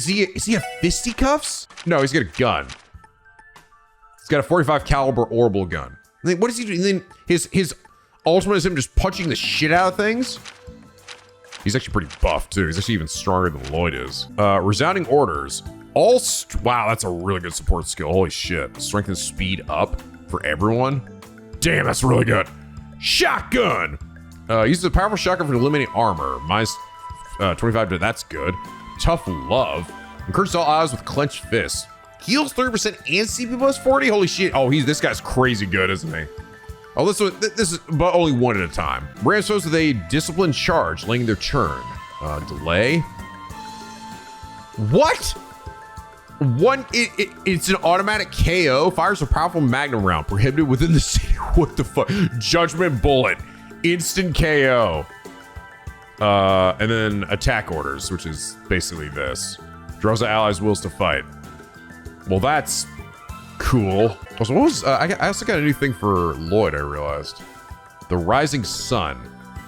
he a fisticuffs? No, he's got a gun. He's got a 45 caliber orbital gun. And then what does he do? And then his ultimate is him just punching the shit out of things. He's actually pretty buff too. He's actually even stronger than Lloyd is. Resounding orders. Wow, that's a really good support skill. Holy shit. Strength and speed up. for everyone. Damn, that's really good. Shotgun. Uses a powerful shotgun for eliminating armor. Minus 25 to that's good. Tough love. Encourages all allies with clenched fists. Heals 30% and CP plus 40. Holy shit. Oh, this guy's crazy good, isn't he? Oh, this is but only one at a time. Rams foes with a disciplined charge, laying their turn. Delay. What? It's an automatic KO. Fires a powerful magnum round. Prohibited within the city. What the fuck? Judgment bullet. Instant KO. And then attack orders, which is basically this. Draws the allies' wills to fight. Well, that's cool. Also, what was I also got a new thing for Lloyd, I realized. The Rising Sun.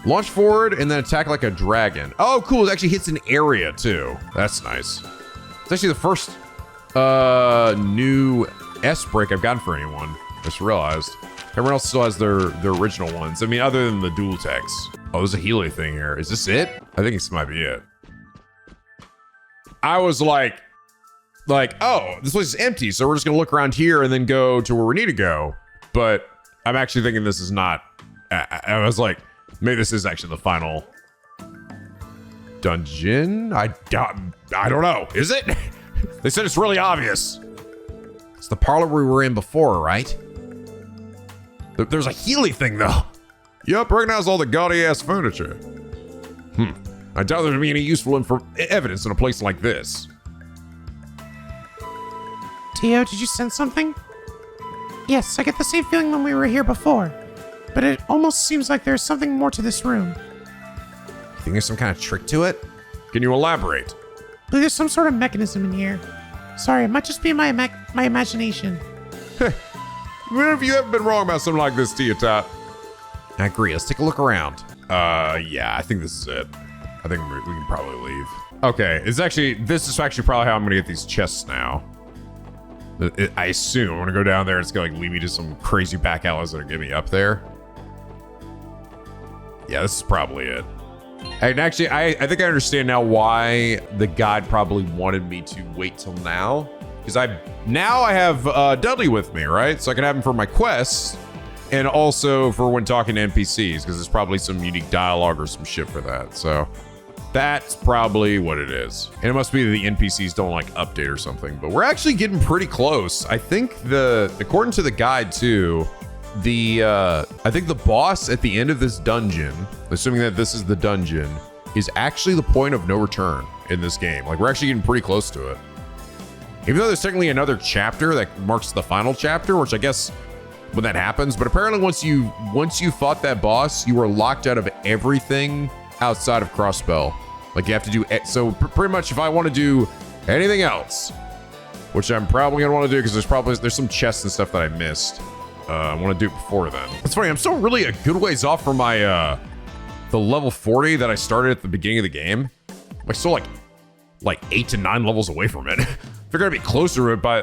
Launch forward and then attack like a dragon. Oh, cool. It actually hits an area too. That's nice. It's actually the first new S break I've gotten for anyone. I just realized. Everyone else still has their original ones. I mean, other than the dual techs. Oh, there's a Healy thing here. Is this it? I think this might be it. I was like, oh, this place is empty, so we're just gonna look around here and then go to where we need to go. But I'm actually thinking this is not. I was like, maybe this is actually the final dungeon. I don't know. Is it? They said it's really obvious. It's the parlor we were in before, right? There's a Healy thing though. Yup, recognize all the gaudy ass furniture. I doubt there'd be any useful evidence in a place like this. Tio, did you sense something? Yes, I get the same feeling when we were here before. But it almost seems like there's something more to this room. You think there's some kind of trick to it? Can you elaborate? I believe there's some sort of mechanism in here. Sorry, it might just be my imagination. Where have you ever been wrong about something like this, Tio Tot? I agree. Let's take a look around. Yeah, I think this is it. I think we can probably leave. Okay, this is actually probably how I'm gonna get these chests now. I assume I'm gonna go down there and it's gonna lead me to some crazy back alleys that are getting me up there. Yeah, this is probably it. And actually, I think I understand now why the guide probably wanted me to wait till now. Because I have Dudley with me, right? So I can have him for my quests and also for when talking to NPCs, because there's probably some unique dialogue or some shit for that. So that's probably what it is. And it must be that the NPCs don't like update or something, but we're actually getting pretty close. I think according to the guide too, I think the boss at the end of this dungeon, assuming that this is the dungeon, is actually the point of no return in this game. Like, we're actually getting pretty close to it. Even though there's technically another chapter that marks the final chapter, which I guess when that happens, but apparently once you fought that boss, you are locked out of everything outside of Crossbell. Like, you have to do so pretty much if I want to do anything else, which I'm probably gonna want to do because there's some chests and stuff that I missed. I want to do it before then. It's funny, I'm still really a good ways off from my the level 40 that I started at the beginning of the game. I'm still like 8 to 9 levels away from it. Figure I'd be closer to it by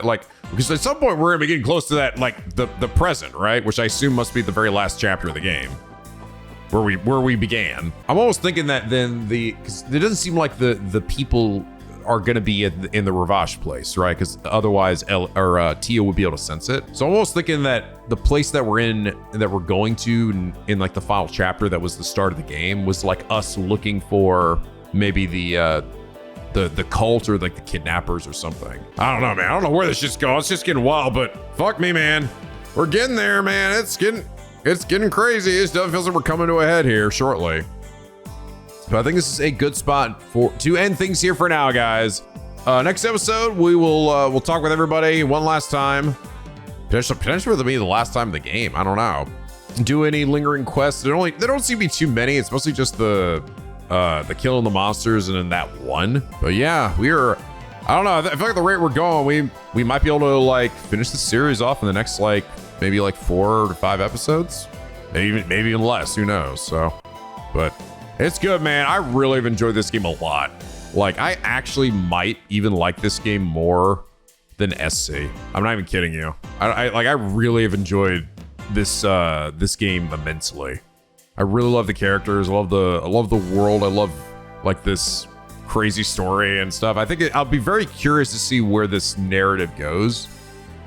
because at some point we're gonna be getting close to that, like the present, right? Which I assume must be the very last chapter of the game, where we began. I'm almost thinking that then because it doesn't seem like the people are gonna be in the Ravache place, right? Because otherwise Tio would be able to sense it. So I'm almost thinking that the place that we're in, that we're going to in like the final chapter that was the start of the game, was like us looking for maybe the cult or like the kidnappers or something. I don't know, man. I don't know where this shit's going. It's just getting wild, but fuck me, man. We're getting there, man. It's getting crazy. It feels like we're coming to a head here shortly. But I think this is a good spot to end things here for now, guys. Next episode, we'll talk with everybody one last time. Potentially it'll be the last time of the game. I don't know. Do any lingering quests. There don't seem to be too many. It's mostly just the killing the monsters and then that one. But yeah, I don't know. I feel like the rate we're going, we might be able to like finish the series off in the next maybe 4 to 5 episodes, maybe even less. Who knows? So, but it's good, man. I really have enjoyed this game a lot. Like, I actually might even like this game more than SC. I'm not even kidding you. I really have enjoyed this game immensely. I really love the characters. I love the world. I love like this crazy story and stuff. I think I'll be very curious to see where this narrative goes.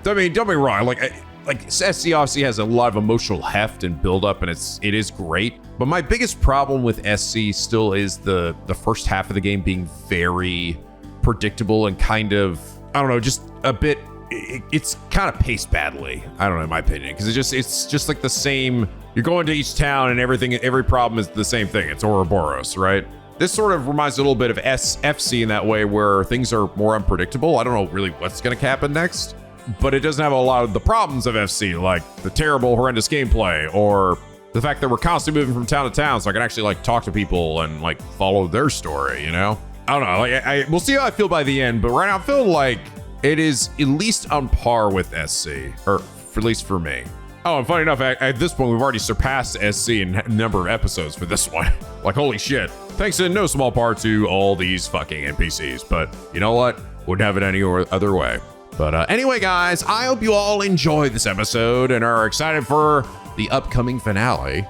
I mean, don't be wrong. Like, like SC obviously has a lot of emotional heft and build up, and it is great. But my biggest problem with SC still is the first half of the game being very predictable and kind of, I don't know, just a bit, it's kind of paced badly. I don't know, in my opinion, because it's just like the same. You're going to each town and every problem is the same thing. It's Ouroboros, right? This sort of reminds me a little bit of FC in that way, where things are more unpredictable. I don't know really what's going to happen next, but it doesn't have a lot of the problems of FC, like the terrible, horrendous gameplay, or the fact that we're constantly moving from town to town, so I can actually like talk to people and like follow their story, you know? I don't know, like we'll see how I feel by the end, but right now I feel like it is at least on par with SC, or at least for me. Oh, and funny enough, at this point, we've already surpassed SC in number of episodes for this one. Like, holy shit. Thanks in no small part to all these fucking NPCs. But you know what? Wouldn't have it any other way. But anyway, guys, I hope you all enjoyed this episode and are excited for the upcoming finale.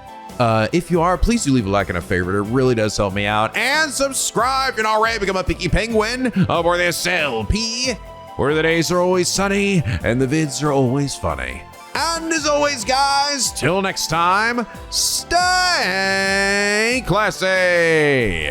If you are, please do leave a like and a favorite. It really does help me out. And subscribe if you're not already. Become a picky penguin aboard this LP, where the days are always sunny and the vids are always funny. And as always, guys, till next time, stay classy.